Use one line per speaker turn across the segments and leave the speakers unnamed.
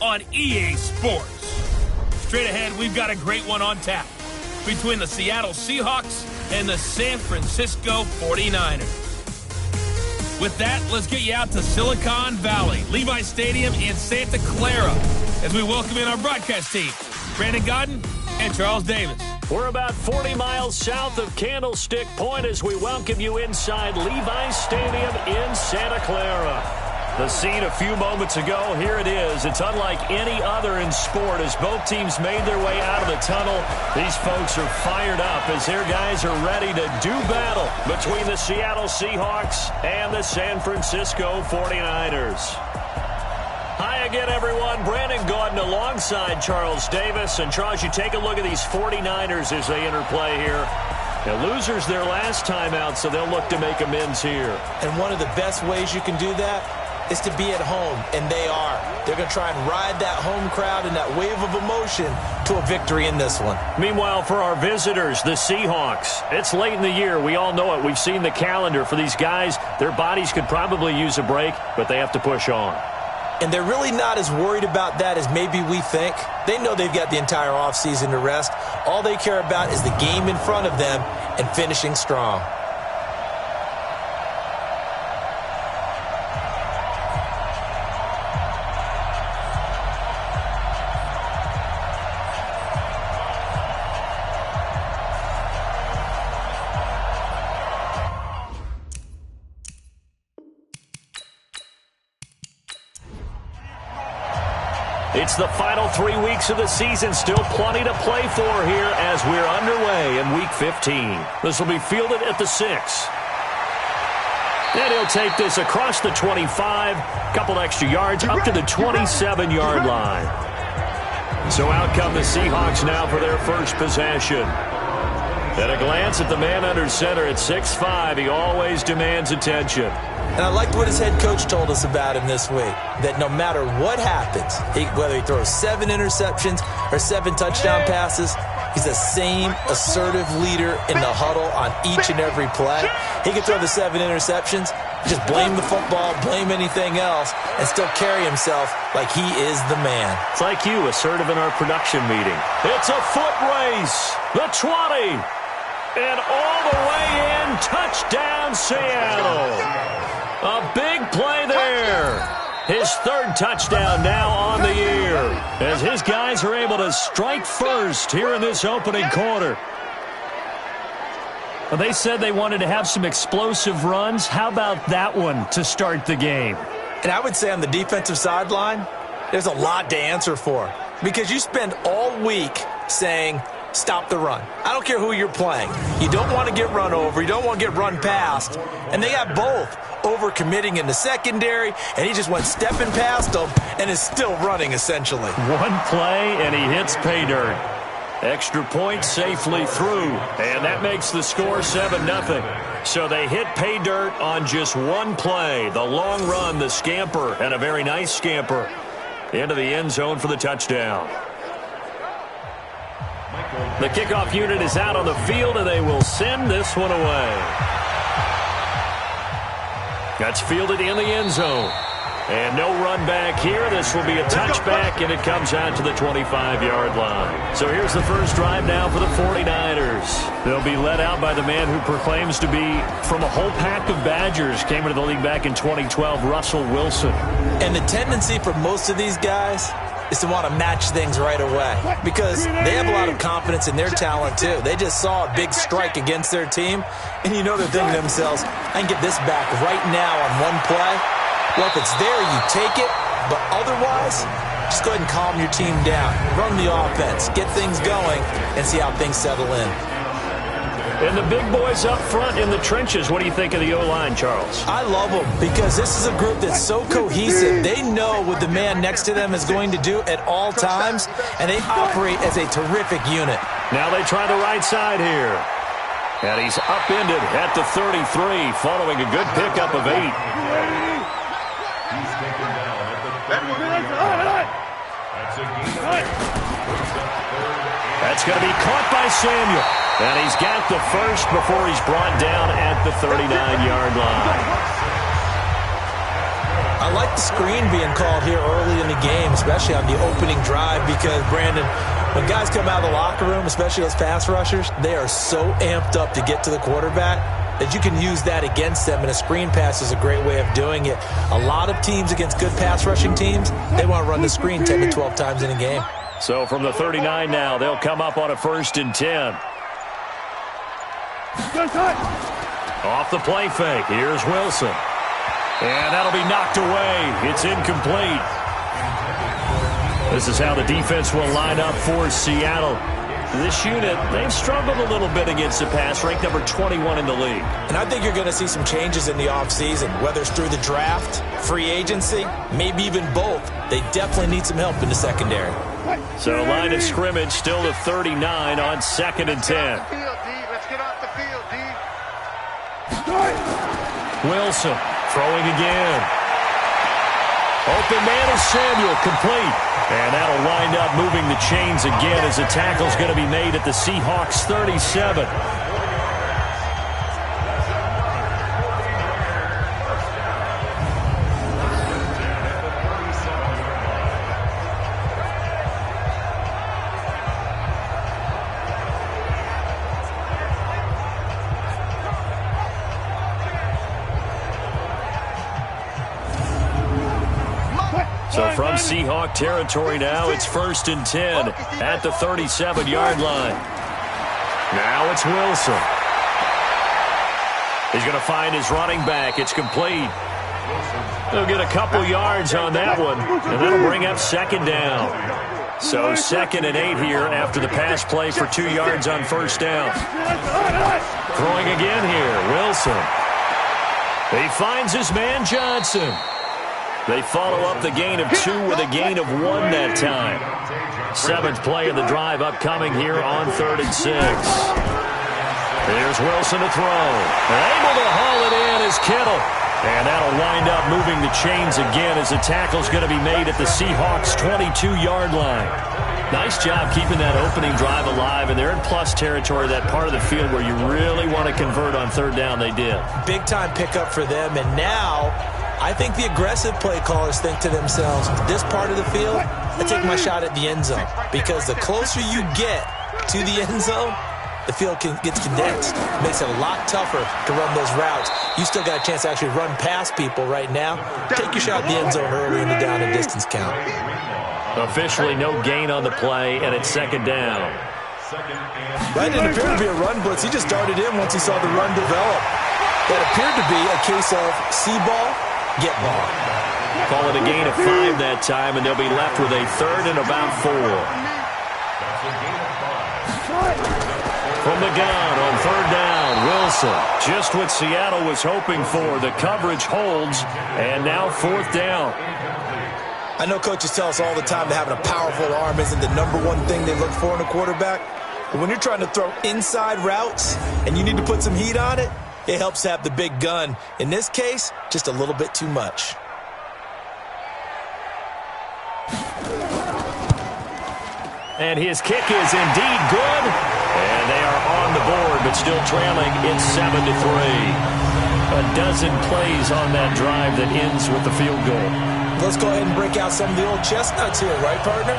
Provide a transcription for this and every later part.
on EA Sports. Straight ahead, we've got a great one on tap between the Seattle Seahawks and the San Francisco 49ers. With that, let's get you out to Silicon Valley, Levi Stadium in Santa Clara, as we welcome in our broadcast team, Brandon Godden and Charles Davis.
We're about 40 miles south of Candlestick Point as we welcome you inside Levi Stadium in Santa Clara. The scene a few moments ago, here it is. It's unlike any other in sport as both teams made their way out of the tunnel. These folks are fired up as their guys are ready to do battle between the Seattle Seahawks and the San Francisco 49ers. Hi again, everyone. Brandon Gaudin alongside Charles Davis. And Charles, you take a look at these 49ers as they interplay here. The losers their last time out, so they'll look to make amends here.
And one of the best ways you can do that is to be at home, and they are. They're going to try and ride that home crowd and that wave of emotion to a victory in this one.
Meanwhile, for our visitors, the Seahawks, it's late in the year. We all know it. We've seen the calendar for these guys. Their bodies could probably use a break, but they have to push on.
And they're really not as worried about that as maybe we think. They know they've got the entire offseason to rest. All they care about is the game in front of them and finishing strong.
It's the final 3 weeks of the season. Still plenty to play for here as we're underway in Week 15. This will be fielded at the 6. And he'll take this across the 25, couple extra yards up to the 27-yard line. So out come the Seahawks now for their first possession. At a glance at the man under center at 6'5", he always demands attention.
And I liked what his head coach told us about him this week, that no matter what happens, whether he throws 7 interceptions or 7 touchdown passes, he's the same assertive leader in the huddle on each and every play. He can throw the 7 interceptions, just blame the football, blame anything else, and still carry himself like he is the man.
It's like you, assertive in our production meeting. It's a foot race. The 20. And all the way in, touchdown Seattle. A big play there. His third touchdown now on the year as his guys are able to strike first here in this opening quarter. Well, they said they wanted to have some explosive runs. How about that one to start the game?
And I would say on the defensive sideline, there's a lot to answer for because you spend all week saying, stop the run. I don't care who you're playing. You don't want to get run over. You don't want to get run past. And they got both. Over-committing in the secondary, and he just went stepping past them and is still running, essentially.
One play, and he hits pay dirt. Extra point safely through, and that makes the score 7-0. So they hit pay dirt on just one play. The long run, the scamper, and a very nice scamper into the end zone for the touchdown. The kickoff unit is out on the field, and they will send this one away. That's fielded in the end zone. And no run back here. This will be a touchback, and it comes out to the 25-yard line. So here's the first drive now for the 49ers. They'll be led out by the man who proclaims to be from a whole pack of Badgers. Came into the league back in 2012, Russell Wilson.
And the tendency for most of these guys is to want to match things right away because they have a lot of confidence in their talent too. They just saw a big strike against their team, and you know they're thinking to themselves, I can get this back right now on one play. Well, if it's there, you take it, but otherwise, just go ahead and calm your team down. Run the offense, get things going, and see how things settle in.
And the big boys up front in the trenches, what do you think of the O-line, Charles?
I love them because this is a group that's so cohesive. They know what the man next to them is going to do at all times, and they operate as a terrific unit.
Now they try the right side here. And he's upended at the 33, following a good pickup of 8. That's going to be caught by Samuel. And he's got the first before he's brought down at the 39-yard line.
I I like the screen being called here early in the game, especially on the opening drive, because, Brandon, when guys come out of the locker room, especially those pass rushers, they are so amped up to get to the quarterback that you can use that against them, and a screen pass is a great way of doing it. A lot of teams against good pass rushing teams, they want to run the screen 10 to 12 times in a game.
So from the 39 now, they'll come up on a 1st and 10. Off the play fake. Here's Wilson. And that'll be knocked away. It's incomplete. This is how the defense will line up for Seattle. This unit, they've struggled a little bit against the pass, ranked number 21 in the league.
And I think you're going to see some changes in the offseason, whether it's through the draft, free agency, maybe even both. They definitely need some help in the secondary.
So line of scrimmage still to 39 on 2nd and 10.
Let's get off the field, D.
Wilson throwing again. Open man is Samuel, complete. And that'll wind up moving the chains again as a tackle's going to be made at the Seahawks 37. So from Seahawk territory now, it's 1st and 10 at the 37-yard line. Now it's Wilson. He's going to find his running back. It's complete. They'll get a couple yards on that one, and that'll bring up 2nd down. So 2nd and 8 here after the pass play for 2 yards on 1st down. Throwing again here, Wilson. He finds his man Johnson. They follow up the gain of 2 with a gain of 1 that time. 7th play of the drive upcoming here on 3rd and 6. Here's Wilson to throw. Able to haul it in is Kittle. And that'll wind up moving the chains again as the tackle's going to be made at the Seahawks 22-yard line. Nice job keeping that opening drive alive, and they're in plus territory, that part of the field where you really want to convert on 3rd down. They did. Big-time pickup for them, and now I think the aggressive play callers think to themselves, this part of the field, I take my shot at the end zone. Because the closer you get to the end zone, the field gets condensed. Makes it a lot tougher to run those routes. You still got a chance to actually run past people right now. Take your shot at the end zone early in the down and distance count. Officially no gain on the play, and it's 2nd down.
That didn't appear to be a run blitz. He just darted in once he saw the run develop. That appeared to be a case of see ball, get ball.
Call it a gain of 5 that time, and they'll be left with a 3rd and about 4. From the gun on 3rd down, Wilson. Just what Seattle was hoping for. The coverage holds, and now 4th down.
I know coaches tell us all the time that having a powerful arm isn't the #1 thing they look for in a quarterback. But when you're trying to throw inside routes and you need to put some heat on it, it helps have the big gun. In this case, just a little bit too much.
And his kick is indeed good. And they are on the board, but still trailing. It's 7-3. A dozen plays on that drive that ends with the field goal.
Let's go ahead and break out some of the old chestnuts here, right, partner?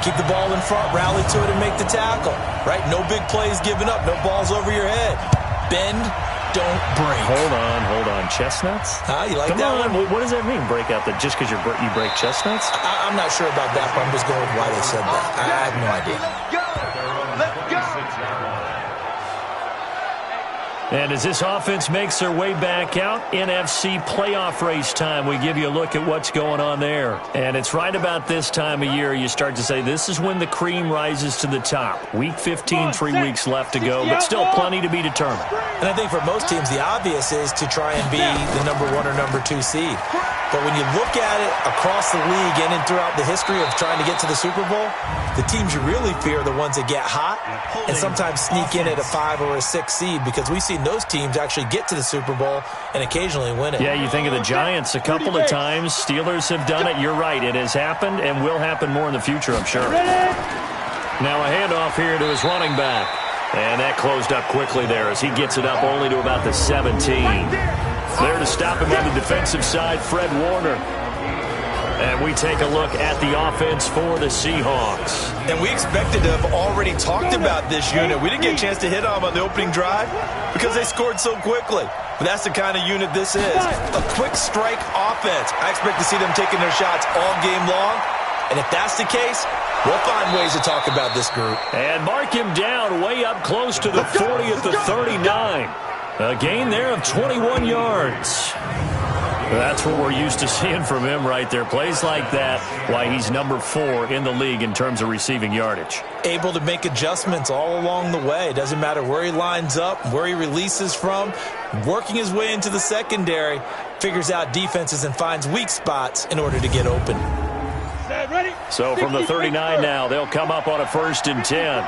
Keep the ball in front, rally to it, and make the tackle, right? No big plays given up, no balls over your head. Bend, don't break.
Hold on. Chestnuts?
You like
Come
that
on.
one?
What does that mean, break out? That just because you break chestnuts?
I'm not sure about that, but I'm just going with why they said that. I have no idea.
Let's go!
And as this offense makes their way back out, NFC playoff race time, we give you a look at what's going on there. And it's right about this time of year you start to say this is when the cream rises to the top. Week 15, 3 weeks left to go, but still plenty to be determined.
And I think for most teams, the obvious is to try and be the #1 or #2 seed. But when you look at it across the league and throughout the history of trying to get to the Super Bowl, the teams you really fear are the ones that get hot and sometimes sneak in at a 5 or a 6 seed, because we've seen those teams actually get to the Super Bowl and occasionally win it.
Yeah, you think of the Giants a couple of times. Steelers have done it. You're right. It has happened and will happen more in the future, I'm sure. Now a handoff here to his running back. And that closed up quickly there as he gets it up only to about the 17. There to stop him on the defensive side, Fred Warner. And we take a look at the offense for the Seahawks.
And we expected to have already talked about this unit. We didn't get a chance to hit on them on the opening drive because they scored so quickly. But that's the kind of unit this is. A quick strike offense. I expect to see them taking their shots all game long. And if that's the case, we'll find ways to talk about this group.
And mark him down way up close to the 40 at the 39. A gain there of 21 yards. That's what we're used to seeing from him right there. Plays like that, why he's number 4 in the league in terms of receiving yardage.
Able to make adjustments all along the way. Doesn't matter where he lines up, where he releases from. Working his way into the secondary, figures out defenses and finds weak spots in order to get open.
So from the 39 now, they'll come up on a 1st and 10.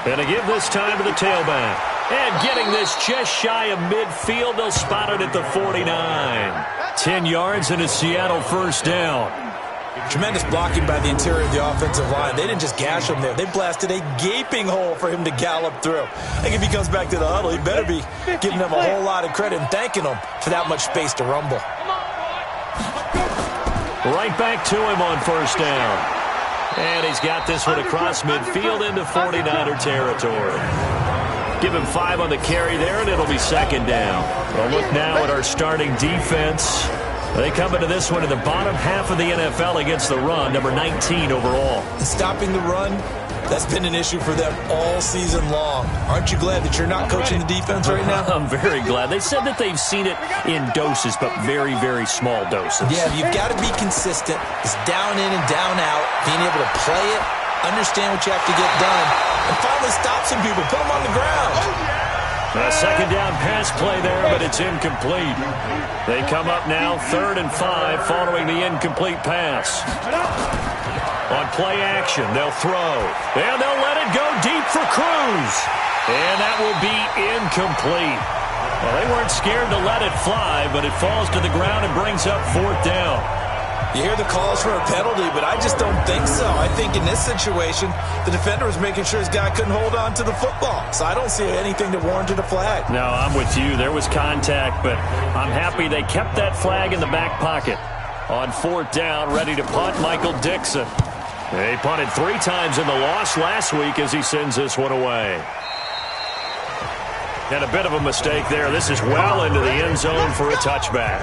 And to give this time to the tailback. And getting this just shy of midfield, they'll spot it at the 49. 10 yards and a Seattle 1st down.
Tremendous blocking by the interior of the offensive line. They didn't just gash him there. They blasted a gaping hole for him to gallop through. I think if he comes back to the huddle, he better be giving them a whole lot of credit and thanking them for that much space to rumble.
Right back to him on 1st down. And he's got this one across midfield into 49er territory. Give him 5 on the carry there, and it'll be 2nd down. Well, look now at our starting defense. They come into this one in the bottom half of the NFL against the run, number 19 overall.
Stopping the run, that's been an issue for them all season long. Aren't you glad that you're not coaching the defense right now?
I'm very glad. They said that they've seen it in doses, but very, very small doses.
Yeah, you've got to be consistent. It's down in and down out, being able to play it, understand what you have to get done, and finally stop some people, put them on the ground.
A 2nd down pass play there, but it's incomplete. They come up now 3rd and 5 following the incomplete pass. On play action, they'll throw. And they'll let it go deep for Cruz. And that will be incomplete. Well, they weren't scared to let it fly, but it falls to the ground and brings up 4th down.
You hear the calls for a penalty, but I just don't think so. I think in this situation, the defender was making sure his guy couldn't hold on to the football. So I don't see anything that warranted a flag.
No, I'm with you. There was contact, but I'm happy they kept that flag in the back pocket. On 4th down, ready to punt, Michael Dixon. He punted 3 times in the loss last week as he sends this one away. And a bit of a mistake there. This is well into the end zone for a touchback.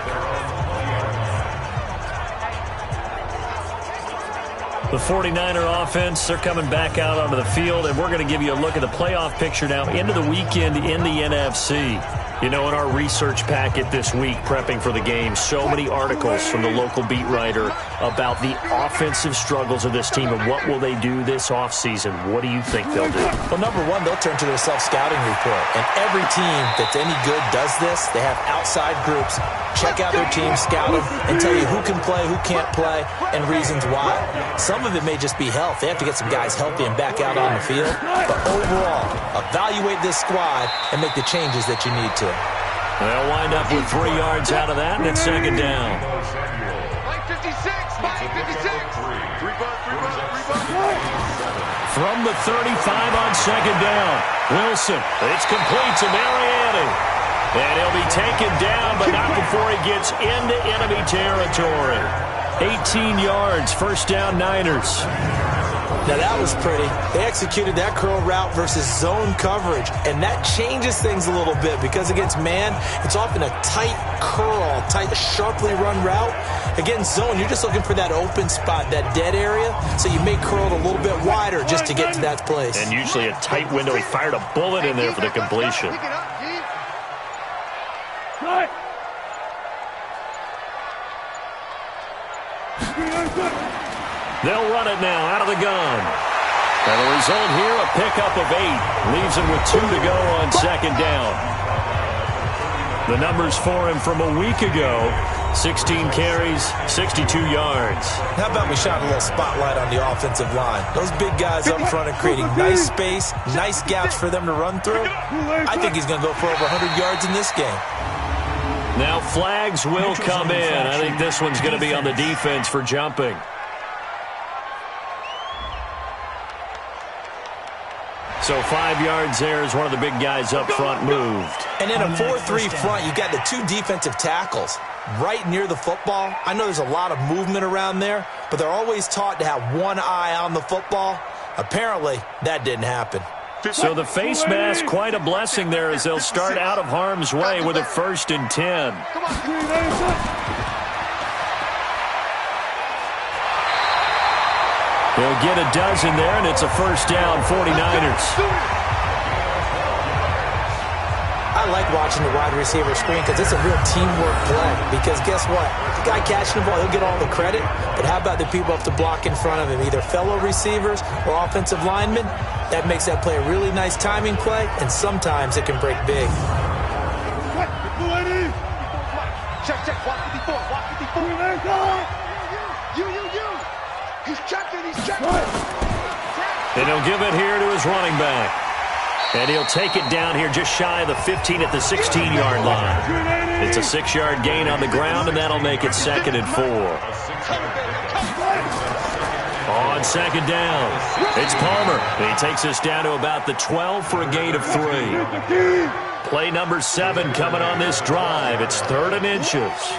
The 49er offense, they're coming back out onto the field, and we're going to give you a look at the playoff picture now into the weekend in the NFC. You know, in our research packet this week, prepping for the game, so many articles from the local beat writer about the offensive struggles of this team and what will they do this offseason. What do you think they'll do?
Well, number one, they'll turn to their self-scouting report. And every team that's any good does this. They have outside groups. Check out their team, scout them, and tell you who can play, who can't play, and reasons why. Some of it may just be health. They have to get some guys healthy and back out on the field. But overall, evaluate this squad and make the changes that you need to.
They'll wind up with 3 yards out of that, and it's 2nd down. From the 35 on 2nd down, Wilson. It's complete to Mariani. And he'll be taken down, but not before he gets into enemy territory. 18 yards, 1st down Niners.
Now that was pretty. They executed that curl route versus zone coverage, and that changes things a little bit because against man, it's often a tight curl, tight, sharply run route. Against zone, you're just looking for that open spot, that dead area, so you may curl it a little bit wider just to get to that place.
And usually a tight window. He fired a bullet in there for the completion. They'll run it now out of the gun. And the result here, a pickup of 8. Leaves him with 2 to go on 2nd down. The numbers for him from a week ago, 16 carries, 62 yards.
How about we shine a little spotlight on the offensive line? Those big guys up front are creating nice space, nice gaps for them to run through. I think he's going to go for over 100 yards in this game.
Now flags will come in. I think this one's going to be on the defense for jumping. So 5 yards there as one of the big guys up front moved.
And in a 4-3 front, you got the 2 defensive tackles right near the football. I know there's a lot of movement around there, but they're always taught to have one eye on the football. Apparently, that didn't happen.
So the face mask, quite a blessing there as they'll start out of harm's way with a 1st and 10. They'll get a dozen there, and it's a 1st down, 49ers.
I like watching the wide receiver screen because it's a real teamwork play. Because guess what? The guy catching the ball, he'll get all the credit. But how about the people up the block in front of him, either fellow receivers or offensive linemen? That makes that play a really nice timing play, and sometimes it can break big.
Check, walk 54, walk 54. You. He's checking.
And he'll give it here to his running back. And he'll take it down here just shy of the 15 at the 16-yard line. It's a 6-yard gain on the ground, and that'll make it 2nd and 4. On 2nd down, it's Palmer. And he takes us down to about the 12 for a gain of 3. Play number 7 coming on this drive. It's 3rd and inches.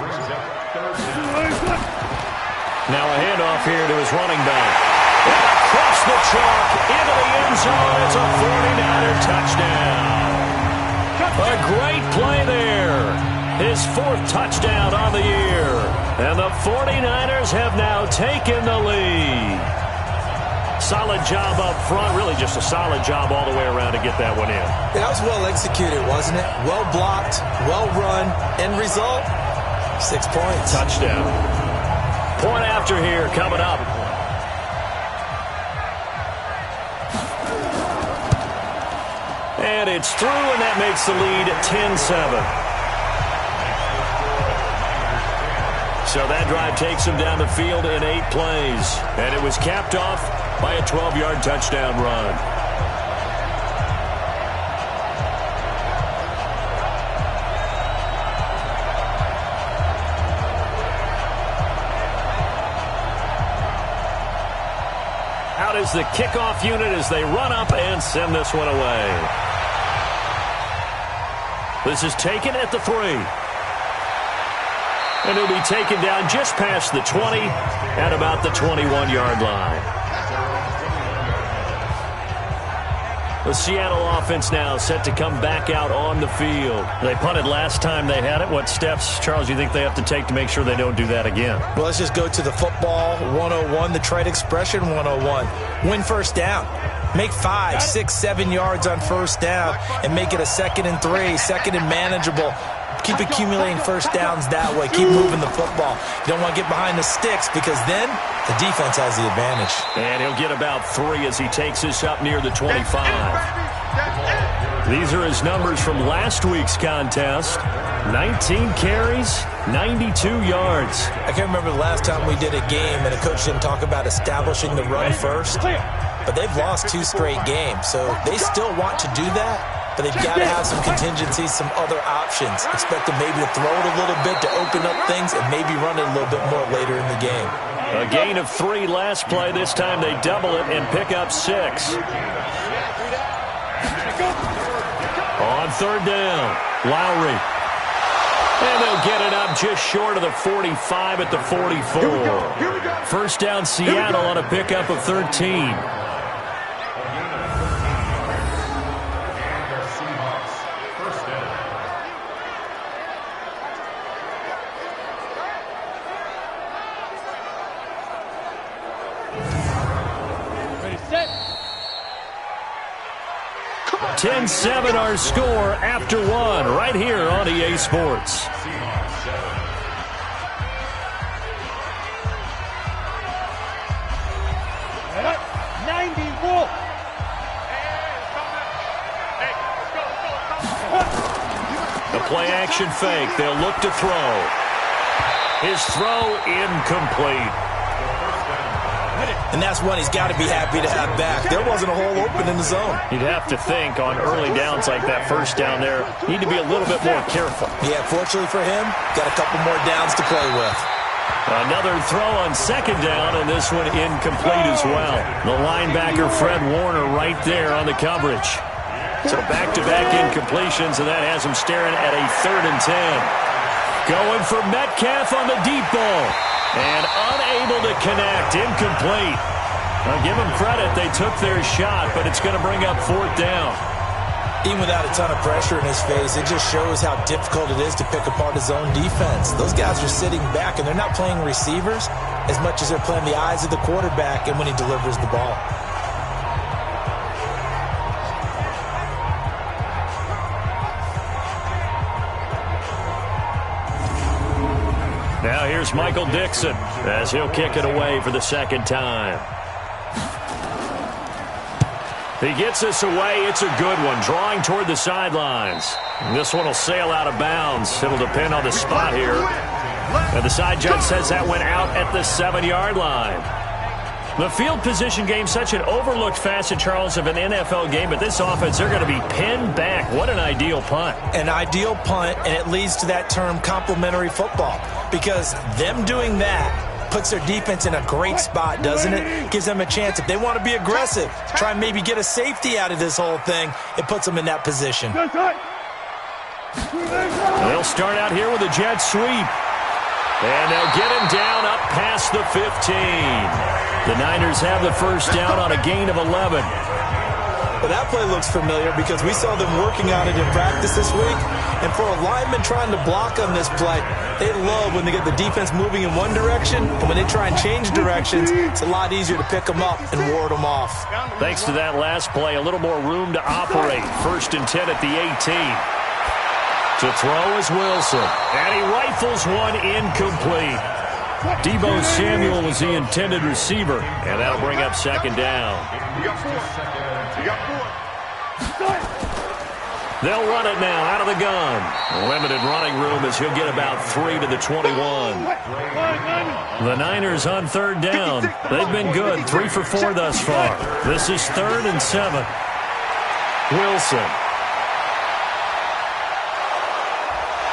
Now a handoff here to his running back. And across the chalk into the end zone. It's a 49er touchdown. A great play there. His 4th touchdown on the year. And the 49ers have now taken the lead. Solid job up front. Really just a solid job all the way around to get that one in.
That was well executed, wasn't it? Well blocked, well run. End result, 6 points.
Touchdown. Point after here coming up. And it's through, and that makes the lead 10-7. So that drive takes him down the field in 8 plays. And it was capped off by a 12-yard touchdown run. Out is the kickoff unit as they run up and send this one away. This is taken at the 3. And it'll be taken down just past the 20 at about the 21-yard line. The Seattle offense now set to come back out on the field. They punted last time they had it. What steps, Charles, do you think they have to take to make sure they don't do that again?
Well, let's just go to the football 101, the trade expression 101. Win 1st down. Make 5, 6, 7 yards on 1st down and make it a 2nd and 3, 2nd and manageable. Keep accumulating 1st downs that way. Keep moving the football. You don't want to get behind the sticks because then the defense has the advantage.
And he'll get about 3 as he takes us up near the 25. These are his numbers from last week's contest. 19 carries, 92 yards.
I can't remember the last time we did a game and a coach didn't talk about establishing the run first. But they've lost 2 straight games, so they still want to do that. But they've got to have some contingencies, some other options. Expect them maybe to throw it a little bit to open up things and maybe run it a little bit more later in the game.
A gain of 3 last play. This time they double it and pick up 6. On 3rd down, Lowry. And they'll get it up just short of the 45 at the 44. 1st down Seattle on a pickup of 13.
Ready, set.
10-7 our score after 1 right here on EA Sports.
Right up. 90 Wolf.
The play action fake. They'll look to throw. His throw incomplete.
And that's one he's got to be happy to have back. There wasn't a hole open in the zone.
You'd have to think on early downs like that 1st down there, need to be a little bit more careful.
Yeah, fortunately for him, got a couple more downs to play with.
Another throw on second down, and this one incomplete as well. The linebacker, Fred Warner, right there on the coverage. So back-to-back incompletions, and that has him staring at a 3rd and 10. Going for Metcalf on the deep ball. And unable to connect. Incomplete. I'll give them credit. They took their shot, but it's going to bring up 4th down.
Even without a ton of pressure in his face, it just shows how difficult it is to pick apart his own defense. Those guys are sitting back, and they're not playing receivers as much as they're playing the eyes of the quarterback and when he delivers the ball.
Now here's Michael Dixon as he'll kick it away for the 2nd time. He gets this away. It's a good one. Drawing toward the sidelines. This one will sail out of bounds. It'll depend on the spot here. And the side judge says that went out at the 7-yard line. The field position game, such an overlooked facet, Charles, of an NFL game. But this offense, they're going to be pinned back. What an ideal punt.
An ideal punt, and it leads to that term complementary football. Because them doing that puts their defense in a great spot, doesn't it? Gives them a chance. If they want to be aggressive, try and maybe get a safety out of this whole thing, it puts them in that position.
They'll start out here with a jet sweep. And they'll get him down up past the 15. The Niners have the 1st down on a gain of 11.
Well, that play looks familiar because we saw them working on it in practice this week. And for a lineman trying to block on this play, they love when they get the defense moving in one direction. And when they try and change directions, it's a lot easier to pick them up and ward them off.
Thanks to that last play, a little more room to operate. 1st and 10 at the 18. To throw is Wilson. And he rifles one incomplete. Deebo Samuel was the intended receiver. And that'll bring up 2nd down. They'll run it now out of the gun. Limited running room as he'll get about 3 to the 21. The Niners on 3rd down. They've been good. 3 for 4 thus far. This is 3rd and 7. Wilson.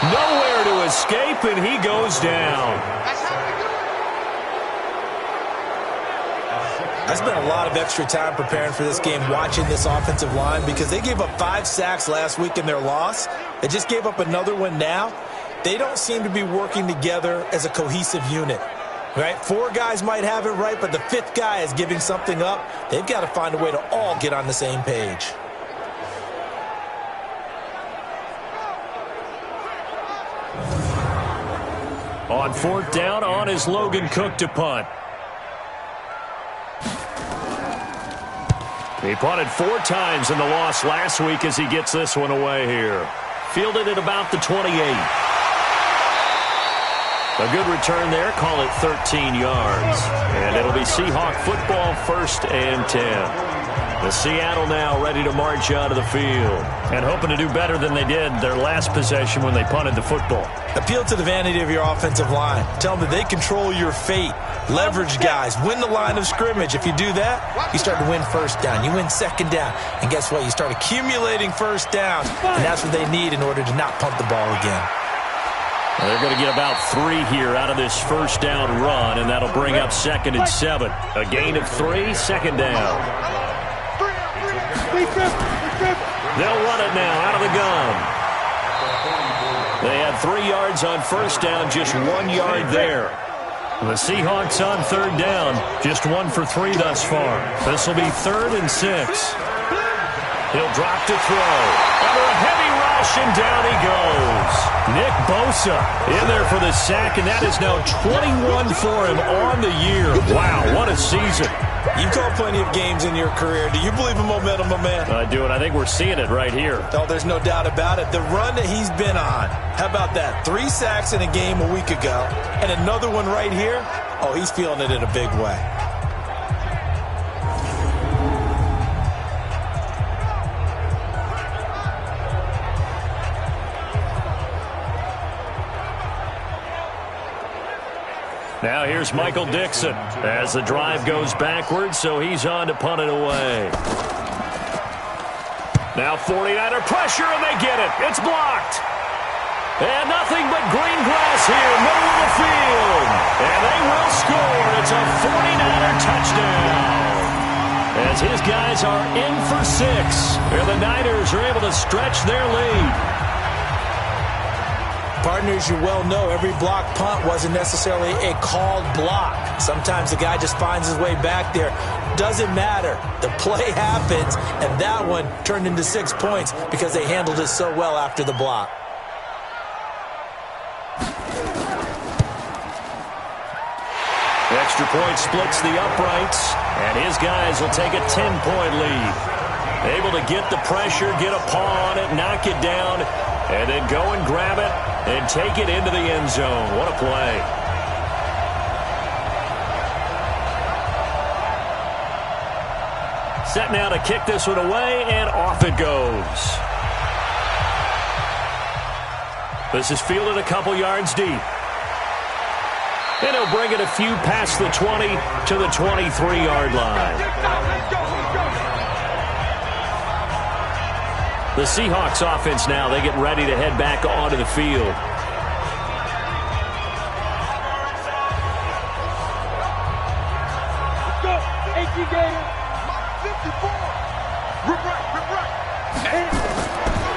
Nowhere to escape, and he goes down.
I spent a lot of extra time preparing for this game, watching this offensive line, because they gave up 5 sacks last week in their loss. They just gave up another one now. They don't seem to be working together as a cohesive unit. Right? 4 guys might have it right, but the 5th guy is giving something up. They've got to find a way to all get on the same page.
On 4th down, on is Logan Cook to punt. He punted 4 times in the loss last week as he gets this one away here. Fielded at about the 28. A good return there. Call it 13 yards. And it'll be Seahawk football, 1st and 10. The Seattle now ready to march out of the field. And hoping to do better than they did their last possession when they punted the football.
Appeal to the vanity of your offensive line. Tell them that they control your fate. Leverage guys. Win the line of scrimmage. If you do that, you start to win 1st down. You win 2nd down. And guess what? You start accumulating 1st downs. And that's what they need in order to not punt the ball again.
Well, they're going to get about 3 here out of this 1st down run, and that'll bring up 2nd and 7. A gain of 3, 2nd down. They'll run it now out of the gun. They had 3 yards on 1st down, just 1 yard there. The Seahawks on 3rd down, just 1 for 3 thus far. This will be 3rd and 6. He'll drop to throw. Under a heavy rush, and down he goes. Nick Bosa in there for the sack, and that is now 21 for him on the year. Wow, what a season.
You've called plenty of games in your career. Do you believe in momentum, my man?
I do, and I think we're seeing it right here.
Oh, there's no doubt about it. The run that he's been on. How about that? 3 sacks in a game a week ago, and another one right here. Oh, he's feeling it in a big way.
Now here's Michael Dixon as the drive goes backwards, so he's on to punt it away. Now 49er pressure, and they get it. It's blocked. And nothing but green grass here, middle of the field. And as his guys are in for 6. And the Niners are able to stretch their lead.
Partners, you well know every block punt wasn't necessarily a called block. Sometimes the guy just finds his way back there. Doesn't matter. The play happens, and that one turned into 6 points because they handled it so well after the block.
Extra point splits the uprights, and his guys will take a 10-point lead. Able to get the pressure, get a paw on it, knock it down, and then go and grab it and take it into the end zone. What a play. Set now to kick this one away, and off it goes. This is fielded a couple yards deep. And he'll bring it a few past the 20 to the 23-yard line. The Seahawks offense now, they get ready to head back onto the field.
Let's go. AC Gator.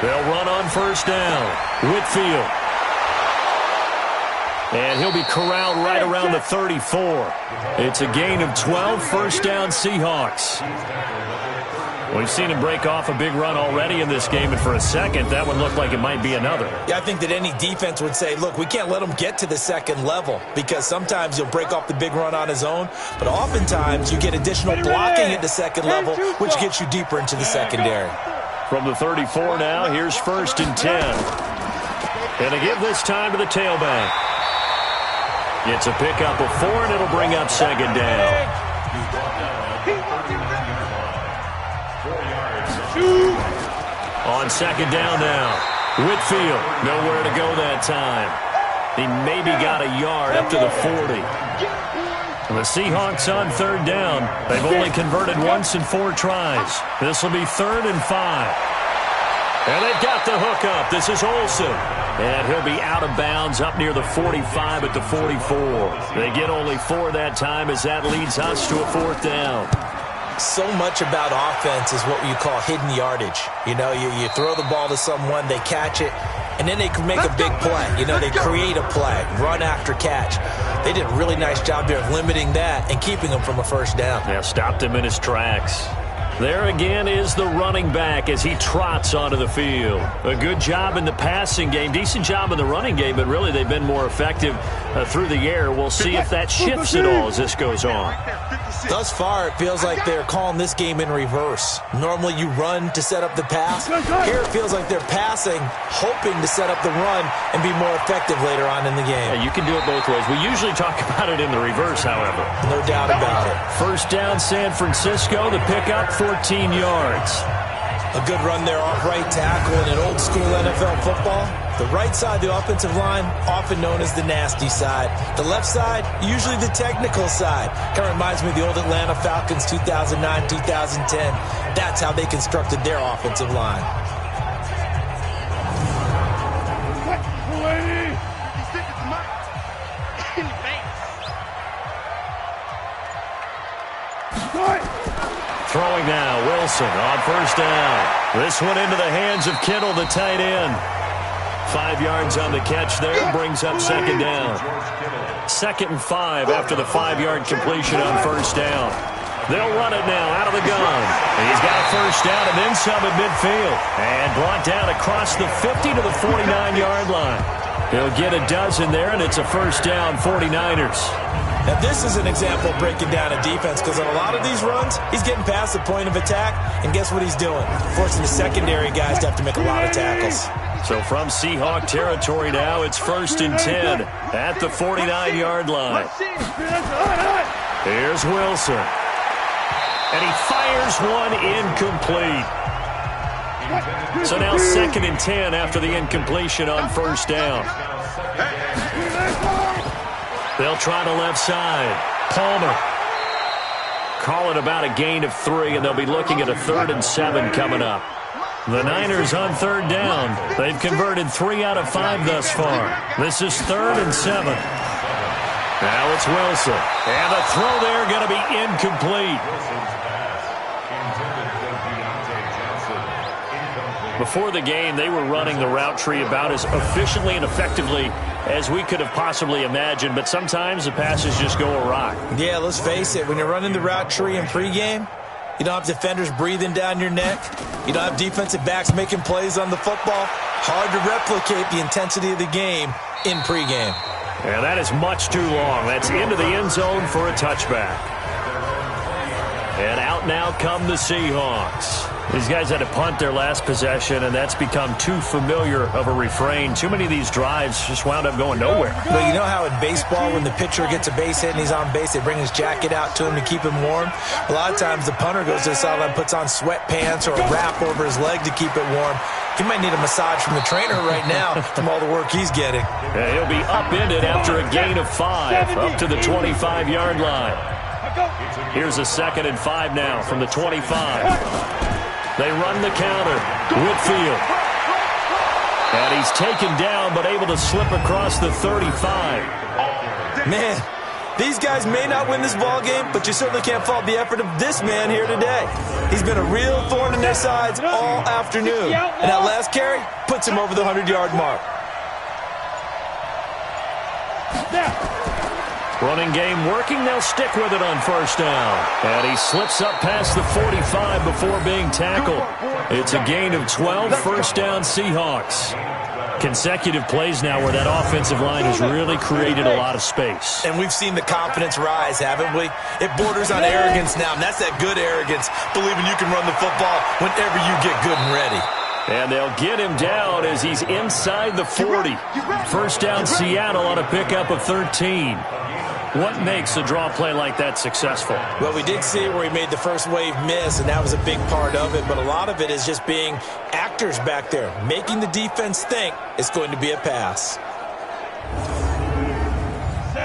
They'll run on first down. Whitfield. And he'll be corralled right around the 34. It's a gain of 12, first down Seahawks. We've seen him break off a big run already in this game, and for a second, that one looked like it might be another.
Yeah, I think that any defense would say, look, we can't let him get to the second level because sometimes he'll break off the big run on his own, but oftentimes you get additional blocking at the second level, which gets you deeper into the secondary.
From the 34 now, here's 1st and 10. And they give this time to the tailback. It's a pickup of 4, and it'll bring up 2nd down. On 2nd down now, Whitfield, nowhere to go that time. He maybe got a yard up to the 40. And the Seahawks on 3rd down. They've only converted once in 4 tries. This will be 3rd and 5. And they've got the hook up. This is Olsen. And he'll be out of bounds up near the 45 at the 44. They get only 4 that time as that leads us to a 4th down.
So much about offense is what you call hidden yardage. You know, you throw the ball to someone, they catch it, and then they can make a big play. You know, they create a play, run after catch. They did a really nice job there of limiting that and keeping him from a 1st down.
Yeah, stopped him in his tracks. There again is the running back as he trots onto the field. A good job in the passing game, decent job in the running game, but really they've been more effective through the air. We'll see if that shifts at all as this goes on.
Thus far, it feels like they're calling this game in reverse. Normally you run to set up the pass. Here it feels like they're passing, hoping to set up the run and be more effective later on in the game.
Yeah, you can do it both ways. We usually talk about it in the reverse, however.
No doubt about it.
1st down San Francisco, the pickup 14 yards.
A good run there off right tackle in an old school NFL football. The right side, the offensive line, often known as the nasty side. The left side, usually the technical side. Kind of reminds me of the old Atlanta Falcons 2009, 2010. That's how they constructed their offensive line.
Throwing now, Wilson on 1st down. This one into the hands of Kittle, the tight end. 5 yards on the catch there, brings up 2nd down. 2nd and 5 after the 5-yard completion on 1st down. They'll run it now out of the gun. He's got a 1st down and then some at midfield. And brought down across the 50 to the 49-yard line. He'll get a dozen there, and it's a 1st down, 49ers.
Now, this is an example of breaking down a defense because on a lot of these runs, he's getting past the point of attack, and guess what he's doing? Forcing the secondary guys to have to make a lot of tackles.
So from Seahawk territory now, it's 1st and 10 at the 49-yard line. Here's Wilson. And he fires one incomplete. So now 2nd and 10 after the incompletion on 1st down. They'll try the left side. Palmer. Call it about a gain of 3, and they'll be looking at a 3rd and 7 coming up. The Niners on 3rd down. They've converted 3 out of 5 thus far. This is 3rd and 7. Now it's Wilson. And the throw there going to be incomplete. Before the game, they were running the route tree about as efficiently and effectively as we could have possibly imagined, but sometimes the passes just go awry.
Yeah, let's face it. When you're running the route tree in pregame, you don't have defenders breathing down your neck. You don't have defensive backs making plays on the football. Hard to replicate the intensity of the game in pregame.
And that is much too long. That's into the end zone for a touchback. And out now come the Seahawks. These guys had to punt their last possession, and that's become too familiar of a refrain. Too many of these drives just wound up going nowhere.
Well, you know how in baseball, when the pitcher gets a base hit and he's on base, they bring his jacket out to him to keep him warm? A lot of times the punter goes to the sideline, puts on sweatpants or a wrap over his leg to keep it warm. He might need a massage from the trainer right now from all the work he's getting.
Yeah, he'll be upended after a gain of 5, up to the 25-yard line. Here's a 2nd and 5 now from the 25. They run the counter. Whitfield. And he's taken down, but able to slip across the 35.
Man, these guys may not win this ball game, but you certainly can't fault the effort of this man here today. He's been a real thorn in their sides all afternoon. And that last carry puts him over the 100-yard mark.
Running game working. They'll stick with it on 1st down. And he slips up past the 45 before being tackled. It's a gain of 12, 1st down Seahawks. Consecutive plays now where that offensive line has really created a lot of space.
And we've seen the confidence rise, haven't we? It borders on arrogance now, and that's that good arrogance, believing you can run the football whenever you get good and ready.
And they'll get him down as he's inside the 40. 1st down Seattle on a pickup of 13. What makes a draw play like that successful?
Well, we did see it where he made the first wave miss, and that was a big part of it. But a lot of it is just being actors back there, making the defense think it's going to be a pass.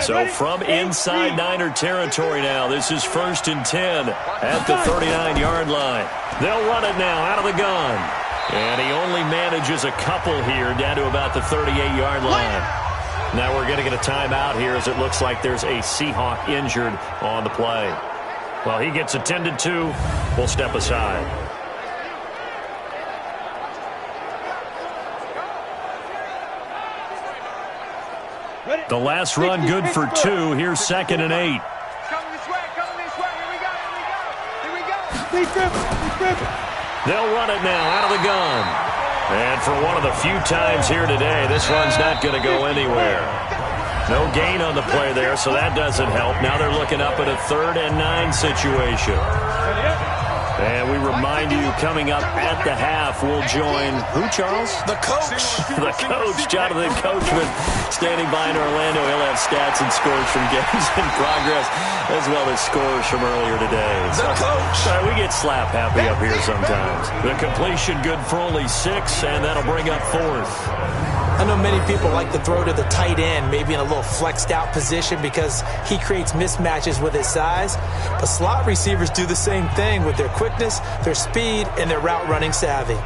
So from inside Niner territory now, this is 1st and 10 at the 39-yard line. They'll run it now out of the gun. And he only manages a couple here down to about the 38-yard line. Now we're going to get a timeout here as it looks like there's a Seahawk injured on the play. Well, he gets attended to. We'll step aside. The last run good for 2. Here's 2nd and 8.
Coming this way, here we go.
They'll run it now out of the gun. And for one of the few times here today, this run's not going to go anywhere. No gain on the play there, so that doesn't help. Now they're looking up at a 3rd and 9 situation. And we remind you, coming up at the half, we'll join who, Charles?
The coach.
The coach, Jonathan Coachman, standing by in Orlando. He'll have stats and scores from games in progress, as well as scores from earlier today.
The coach.
We get slap happy up here sometimes. The completion good for only 6, and that'll bring up 4th.
I know many people like to throw to the tight end, maybe in a little flexed out position because he creates mismatches with his size. But slot receivers do the same thing with their quickness, their speed, and their route running savvy.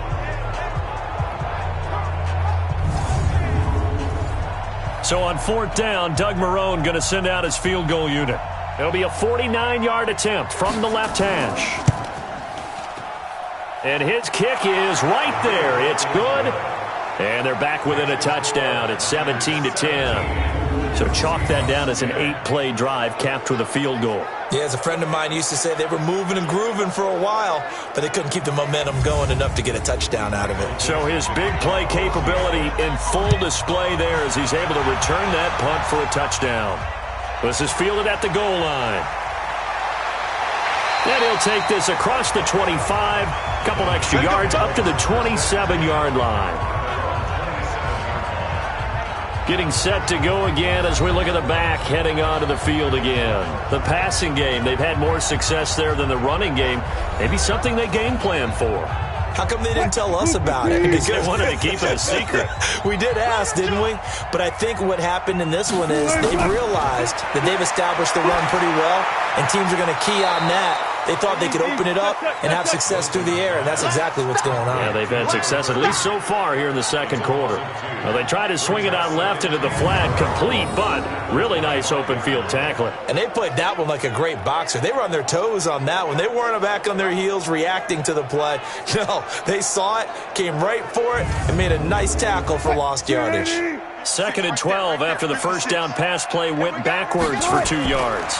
So on 4th down, Doug Marrone going to send out his field goal unit. It'll be a 49-yard attempt from the left hash. And his kick is right there. It's good. And they're back within a touchdown. It's 17-10. So chalk that down as an 8-play drive capped with a field goal.
Yeah, as a friend of mine used to say, they were moving and grooving for a while, but they couldn't keep the momentum going enough to get a touchdown out of it.
So his big play capability in full display there as he's able to return that punt for a touchdown. This is fielded at the goal line. And he'll take this across the 25, couple extra yards up to the 27-yard line. Getting set to go again as we look at the back, heading onto the field again. The passing game, they've had more success there than the running game. Maybe something they game plan for.
How come they didn't tell us about it?
Because they wanted to keep it a secret.
We did ask, didn't we? But I think what happened in this one is they've realized that they've established the run pretty well, and teams are going to key on that They thought they could open it up and have success through the air, and that's exactly what's going on.
Yeah, they've had success, at least so far here in the second quarter. Well, they tried to swing it out left into the flat, complete, but really nice open field tackling.
And they played that one like a great boxer. They were on their toes on that one. They weren't back on their heels reacting to the play. No, they saw it, came right for it, and made a nice tackle for lost yardage.
2nd and 12 after the first down pass play went backwards for 2 yards.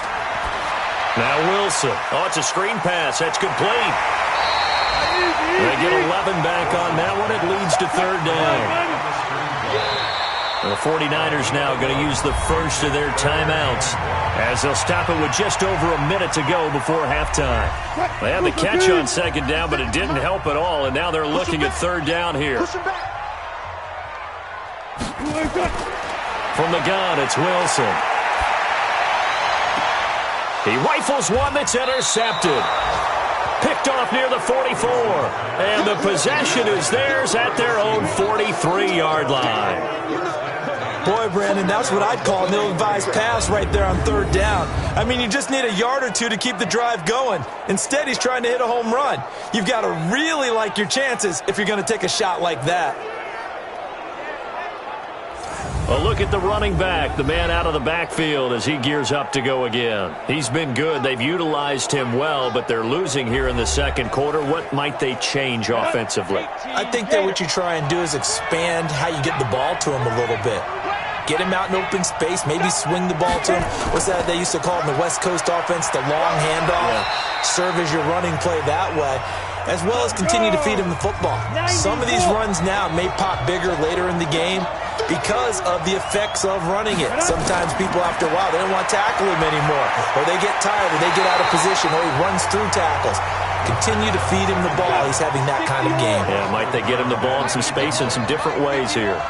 Now Wilson. Oh, it's a screen pass. That's complete. They get 11 back on that one. It leads to 3rd down. The 49ers now going to use the first of their timeouts as they'll stop it with just over a minute to go before halftime. They had the catch on 2nd down, but it didn't help at all, and now they're looking at 3rd down here. From the gun, it's Wilson. He rifles one that's intercepted. Picked off near the 44. And the possession is theirs at their own 43-yard line.
Boy, Brandon, that's what I'd call an ill-advised pass right there on 3rd down. I mean, you just need a yard or two to keep the drive going. Instead, he's trying to hit a home run. You've got to really like your chances if you're going to take a shot like that.
A look at the running back, the man out of the backfield as he gears up to go again. He's been good. They've utilized him well, but they're losing here in the second quarter. What might they change offensively?
I think that what you try and do is expand how you get the ball to him a little bit. Get him out in open space, maybe swing the ball to him. What's that they used to call in the West Coast offense, the long handoff? Yeah. Serve as your running play that way, as well as continue to feed him the football. Some of these runs now may pop bigger later in the game because of the effects of running it. Sometimes people, after a while, they don't want to tackle him anymore, or they get tired, or they get out of position, or he runs through tackles. Continue to feed him the ball. He's having that kind of game.
Yeah, might they get him the ball in some space in some different ways here.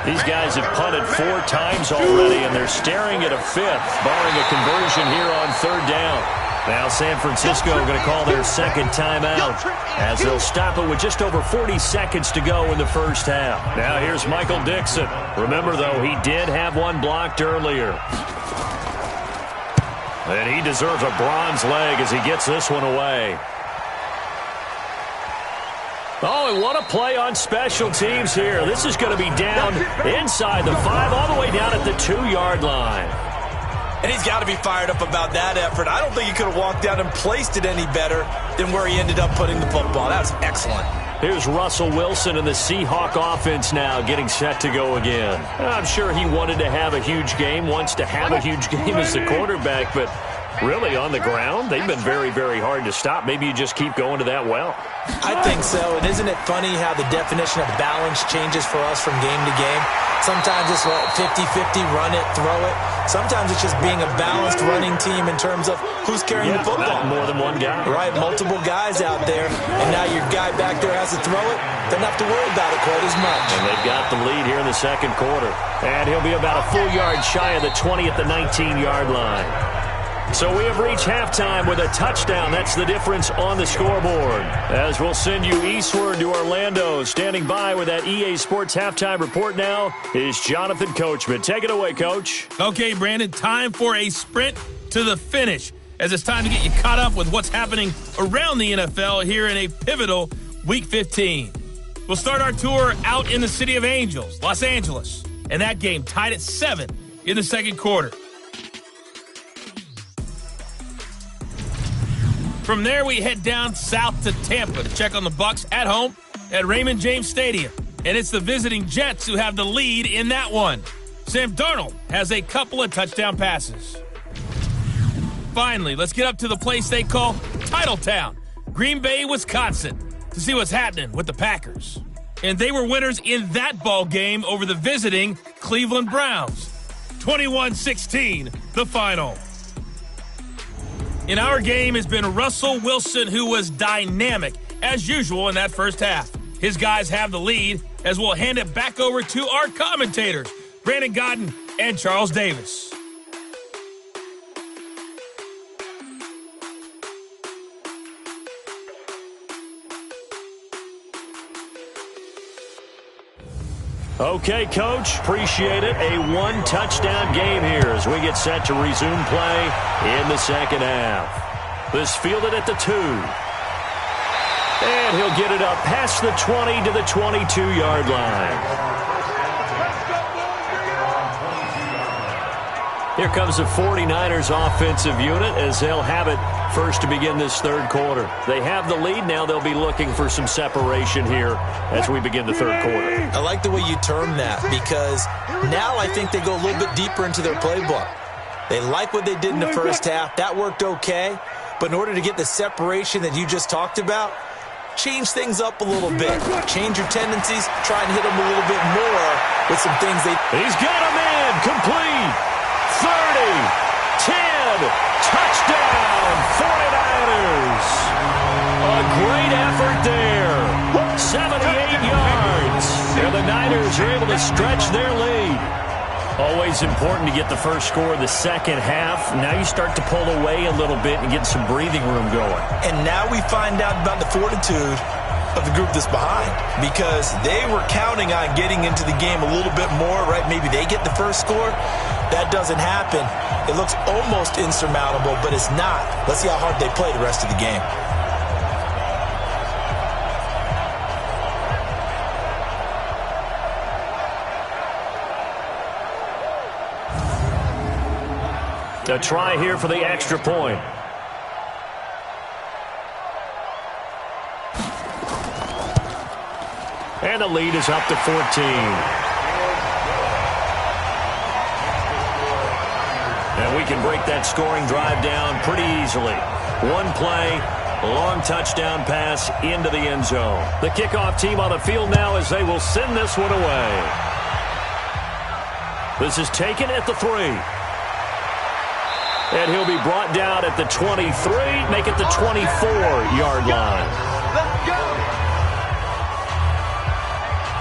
These guys have punted 4 times already, and they're staring at a 5th, barring a conversion here on 3rd down. Now San Francisco going to call their 2nd timeout as they'll stop it with just over 40 seconds to go in the first half. Now here's Michael Dixon. Remember, though, he did have one blocked earlier. And he deserves a bronze leg as he gets this one away. Oh, and what a play on special teams here. This is going to be down inside the 5, all the way down at the 2-yard line.
And he's got to be fired up about that effort. I don't think he could have walked down and placed it any better than where he ended up putting the football. That was excellent.
Here's Russell Wilson and the Seahawk offense now getting set to go again. I'm sure he wanted to have a huge game, wants to have a huge game as the quarterback, but really on the ground, they've been very, very hard to stop. Maybe you just keep going to that well.
I think so. And isn't it funny how the definition of balance changes for us from game to game? Sometimes it's 50-50, run it, throw it. Sometimes it's just being a balanced running team in terms of who's carrying the football.
More than one guy.
Right, multiple guys out there. And now your guy back there has to throw it. Doesn't have to worry about it quite as much.
And they've got the lead here in the second quarter. And he'll be about a full yard shy of the 20 at the 19-yard line. So we have reached halftime with a touchdown. That's the difference on the scoreboard. As we'll send you eastward to Orlando. Standing by with that EA Sports halftime report now is Jonathan Coachman. Take it away, Coach.
Okay, Brandon, time for a sprint to the finish, as it's time to get you caught up with what's happening around the NFL here in a pivotal Week 15. We'll start our tour out in the City of Angels, Los Angeles, and that game tied at 7 in the second quarter. From there, we head down south to Tampa to check on the Bucs at home at Raymond James Stadium. And it's the visiting Jets who have the lead in that one. Sam Darnold has a couple of touchdown passes. Finally, let's get up to the place they call Titletown, Green Bay, Wisconsin, to see what's happening with the Packers. And they were winners in that ball game over the visiting Cleveland Browns. 21-16, the final. In our game has been Russell Wilson, who was dynamic, as usual, in that first half. His guys have the lead, as we'll hand it back over to our commentators, Brandon Godden and Charles Davis.
Okay, Coach, appreciate it. A one-touchdown game here as we get set to resume play in the second half. This fielded at the 2. And he'll get it up past the 20 to the 22-yard line. Here comes the 49ers offensive unit as they'll have it first to begin this third quarter. They have the lead. Now they'll be looking for some separation here as we begin the third quarter.
I like the way you term that because now I think they go a little bit deeper into their playbook. They like what they did in the first half. That worked okay. But in order to get the separation that you just talked about, change things up a little bit. Change your tendencies. Try and hit them a little bit more with some things they...
He's got him in. Complete. 30, 10, touchdown, 49ers. A great effort there. 78 yards. And the Niners are able to stretch their lead. Always important to get the first score of the second half. Now you start to pull away a little bit and get some breathing room going.
And now we find out about the fortitude of the group that's behind because they were counting on getting into the game a little bit more, right? Maybe they get the first score. That doesn't happen. It looks almost insurmountable, but it's not. Let's see how hard they play the rest of the game.
A try here for the extra point. And the lead is up to 14. And we can break that scoring drive down pretty easily. One play, a long touchdown pass into the end zone. The kickoff team on the field now as they will send this one away. This is taken at the 3. And he'll be brought down at the 23, make it the 24-yard line.
Let's go.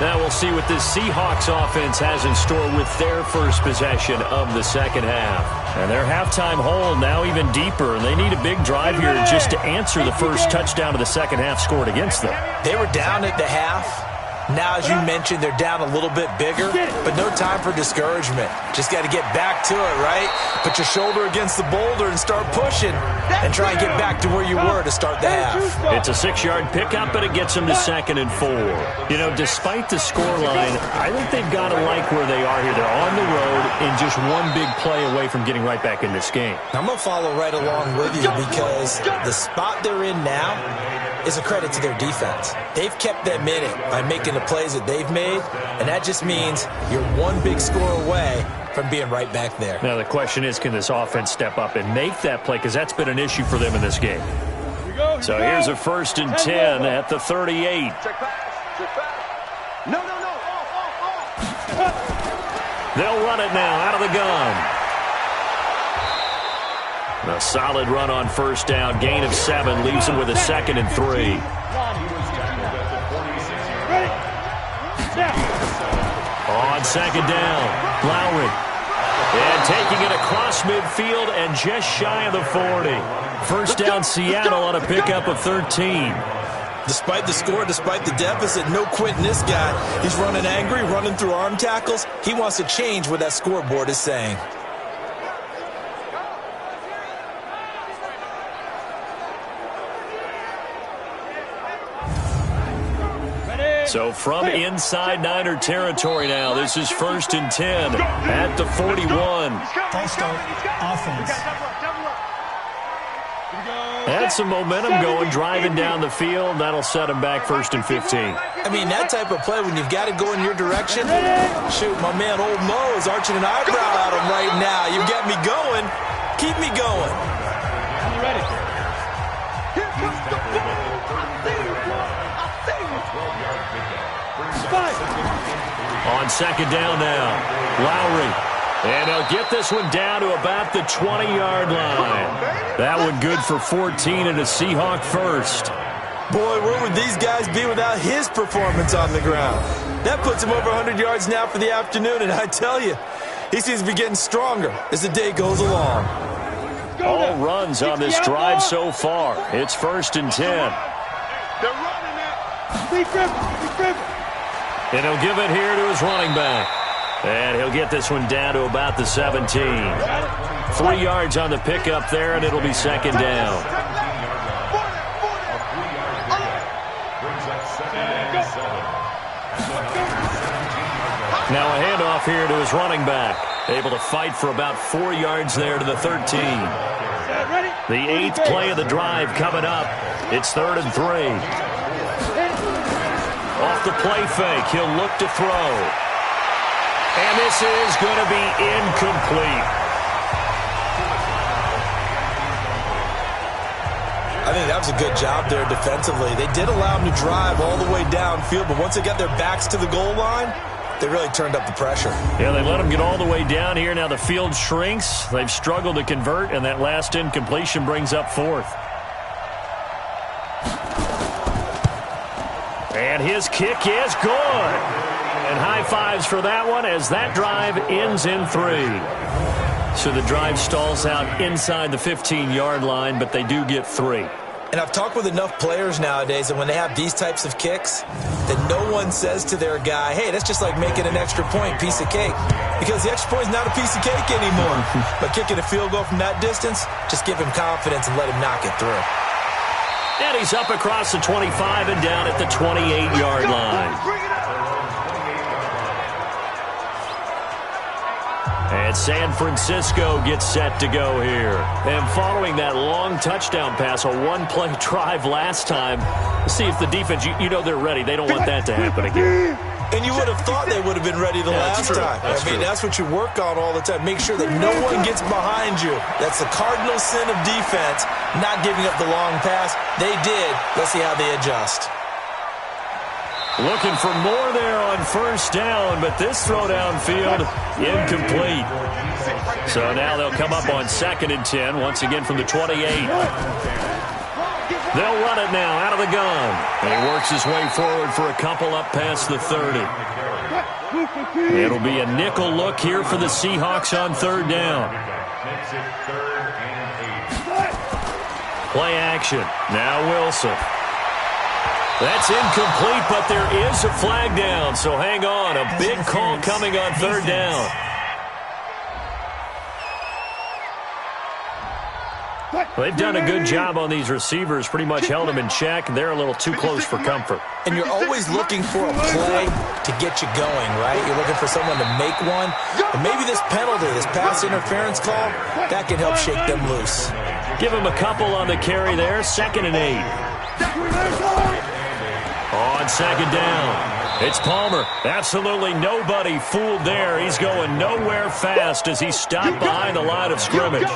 Now we'll see what this Seahawks offense has in store with their first possession of the second half. And their halftime hold now even deeper, and they need a big drive here just to answer the first touchdown of the second half scored against them.
They were down at the half. Now, as you mentioned, they're down a little bit bigger, but no time for discouragement. Just got to get back to it, right? Put your shoulder against the boulder and start pushing and try and get back to where you were to start the half.
It's a 6-yard pickup, but it gets them to 2nd and 4. You know, despite the scoreline, I think they've got to like where they are here. They're on the road and just one big play away from getting right back in this game.
I'm going to follow right along with you because the spot they're in now is a credit to their defense. They've kept them in it by making the plays that they've made, and that just means you're one big score away from being right back there.
Now the question is, can this offense step up and make that play? Because that's been an issue for them in this game. So here's a 1st and 10 at the 38.
Check pass. No.
They'll run it now out of the gun. A solid run on first down. Gain of 7 leaves them with a 2nd and 3. On 2nd down, Lowry. And taking it across midfield and just shy of the 40. First down Seattle on a pickup of 13.
Despite the score, despite the deficit, no quitting this guy. He's running angry, running through arm tackles. He wants to change what that scoreboard is saying.
So from inside Niner territory now, this is 1st and 10 at the 41.
False start, offense.
Had some momentum going, driving down the field. That'll set him back 1st and 15.
I mean, that type of play, when you've got to go in your direction, shoot, my man Old Mo is arching an eyebrow at him right now. You've got me going. Keep me going.
I'm ready.
Here comes the ball.
On 2nd down now, Lowry. And they'll get this one down to about the 20-yard line. That one good for 14 and a Seahawk first.
Boy, where would these guys be without his performance on the ground? That puts him over 100 yards now for the afternoon, and I tell you, he seems to be getting stronger as the day goes along.
All runs on this drive so far. It's 1st and 10.
They're running it.
Be crippled.
And he'll give it here to his running back. And he'll get this one down to about the 17. 3 yards on the pickup there, and it'll be 2nd down. Now a handoff here to his running back. Able to fight for about 4 yards there to the 13. The 8th play of the drive coming up. It's 3rd and 3. Off the play fake, he'll look to throw. And this is going to be incomplete.
I think that was a good job there defensively. They did allow him to drive all the way downfield, but once they got their backs to the goal line, they really turned up the pressure.
Yeah, they let him get all the way down here. Now the field shrinks. They've struggled to convert, and that last incompletion brings up 4th. And his kick is good. And high fives for that one as that drive ends in 3. So the drive stalls out inside the 15-yard line, but they do get 3.
And I've talked with enough players nowadays that when they have these types of kicks, that no one says to their guy, hey, that's just like making an extra point, piece of cake. Because the extra point is not a piece of cake anymore. But kicking a field goal from that distance, just give him confidence and let him knock it through.
And he's up across the 25 and down at the 28-yard line. And San Francisco gets set to go here. And following that long touchdown pass, a one-play drive last time, see if the defense, you know they're ready. They don't want that to happen again.
And you would have thought they would have been ready the last time. I mean, that's what you work on all the time. Make sure that no one gets behind you. That's the cardinal sin of defense, not giving up the long pass. They did. Let's see how they adjust.
Looking for more there on 1st down, but this throw downfield, incomplete. So now they'll come up on 2nd and 10, once again from the 28. They'll run it now out of the gun. And he works his way forward for a couple up past the 30. It'll be a nickel look here for the Seahawks on 3rd down. Play action. Now Wilson. That's incomplete, but there is a flag down, so hang on. A big call coming on 3rd down. They've done a good job on these receivers, pretty much held them in check. They're a little too close for comfort.
And you're always looking for a play to get you going, right? You're looking for someone to make one. And maybe this penalty, this pass interference call, that can help shake them loose.
Give them a couple on the carry there, 2nd and 8. On 2nd down, it's Palmer. Absolutely nobody fooled there. He's going nowhere fast as he stopped behind the line of scrimmage.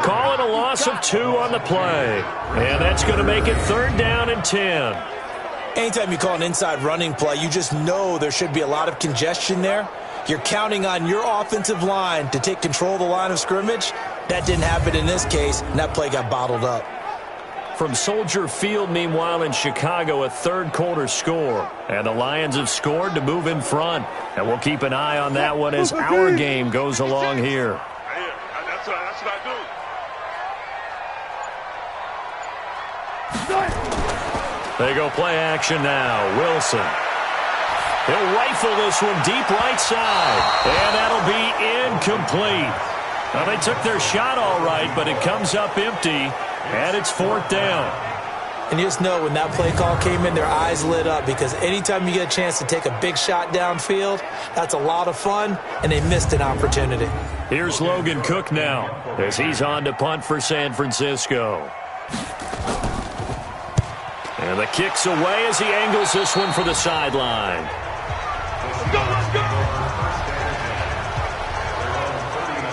Calling a loss of 2 on the play. And that's going to make it 3rd down and 10.
Anytime you call an inside running play, you just know there should be a lot of congestion there. You're counting on your offensive line to take control of the line of scrimmage. That didn't happen in this case, and that play got bottled up.
From Soldier Field, meanwhile, in Chicago, a 3rd quarter score. And the Lions have scored to move in front. And we'll keep an eye on that one as our game goes along here.
That's what I do.
They go play action now. Wilson. He'll rifle this one deep right side. And that'll be incomplete. Well, they took their shot all right, but it comes up empty. And it's 4th down.
And you just know when that play call came in, their eyes lit up because anytime you get a chance to take a big shot downfield, that's a lot of fun, and they missed an opportunity.
Here's Logan Cook now as he's on to punt for San Francisco. And the kick's away as he angles this one for the sideline.
Let's go!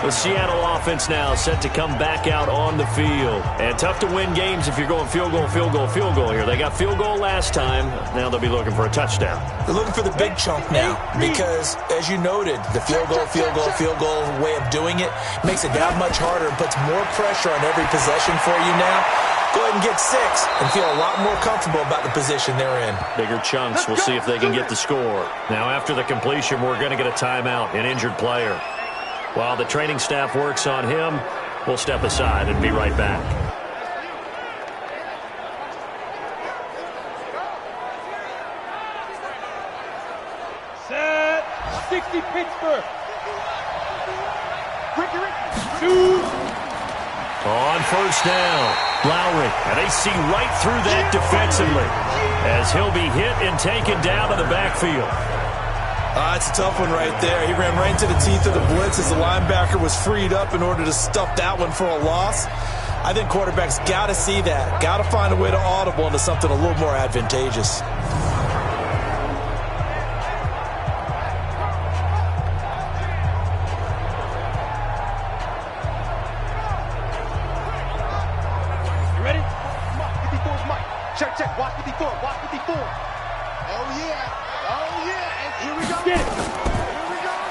The Seattle offense now set to come back out on the field. And tough to win games if you're going field goal, field goal, field goal here. They got field goal last time. Now they'll be looking for a touchdown.
They're looking for the big chunk now because, as you noted, the field goal way of doing it makes it that much harder and puts more pressure on every possession for you now. Go ahead and get 6 and feel a lot more comfortable about the position they're in.
Bigger chunks. We'll see if they can get the score. Now, after the completion, we're going to get a timeout, an injured player. While the training staff works on him, we'll step aside and be right back.
Set. 60 Pittsburgh. 2.
On 1st down, Lowry. And they see right through that defensively as he'll be hit and taken down to the backfield.
It's a tough one right there. He ran right into the teeth of the blitz as the linebacker was freed up in order to stuff that one for a loss. I think quarterbacks got to see that. Got to find a way to audible into something a little more advantageous.
You ready? Mike, 54's Mike. Check, check. Watch 54. Watch 54. Oh, yeah. Oh, yeah. And here we go. Get it.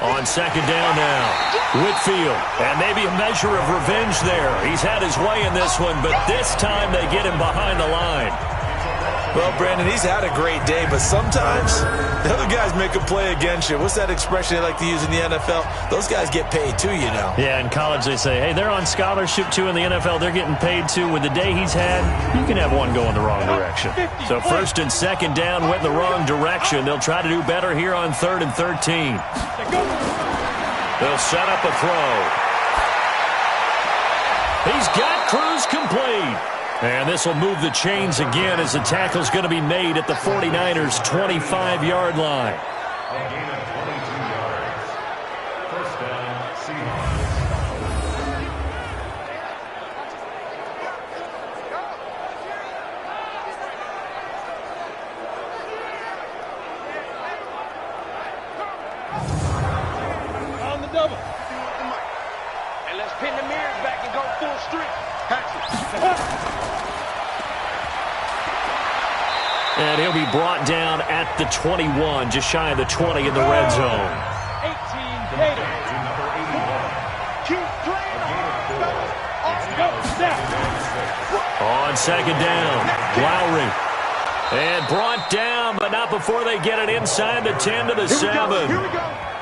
On second down now, Whitfield, and maybe a measure of revenge there. He's had his way in this one, but this time they get him behind the line.
Well, Brandon, he's had a great day, but sometimes the other guys make a play against you. What's that expression they like to use in the NFL? Those guys get paid too, you know.
Yeah, in college they say, hey, they're on scholarship too. In the NFL, they're getting paid too. With the day he's had, you can have one go in the wrong direction. So first and second down went in the wrong direction. They'll try to do better here on 3rd and 13. They'll set up a throw. He's got Cruz complete. And this will move the chains again as the tackle's going to be made at the 49ers' 25-yard line.
First down, Seahawks.
On the double. And let's pin the mirrors back and go full street.
And he'll be brought down at the 21, just shy of the 20 in the red zone.
18 Gator. Keep playing
On second down, Lowry. And brought down, but not before they get it inside the 10 to the 7.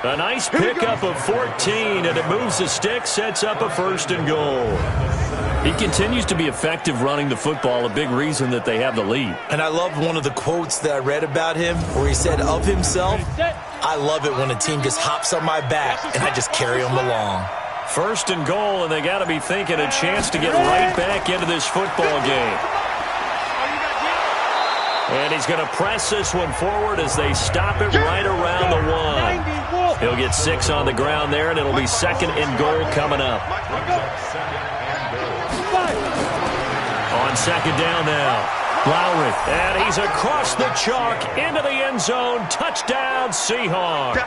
A nice pickup of 14, and it moves the stick, sets up a 1st and goal. He continues to be effective running the football, a big reason that they have the lead.
And I love one of the quotes that I read about him where he said of himself, I love it when a team just hops on my back and I just carry them along.
1st and goal, and they got to be thinking a chance to get right back into this football game. And he's going to press this one forward as they stop it right around the 1. He'll get 6 on the ground there, and it'll be 2nd and goal coming up. On second down now, Lowry, and he's across the chalk into the end zone. Touchdown, Seahawks.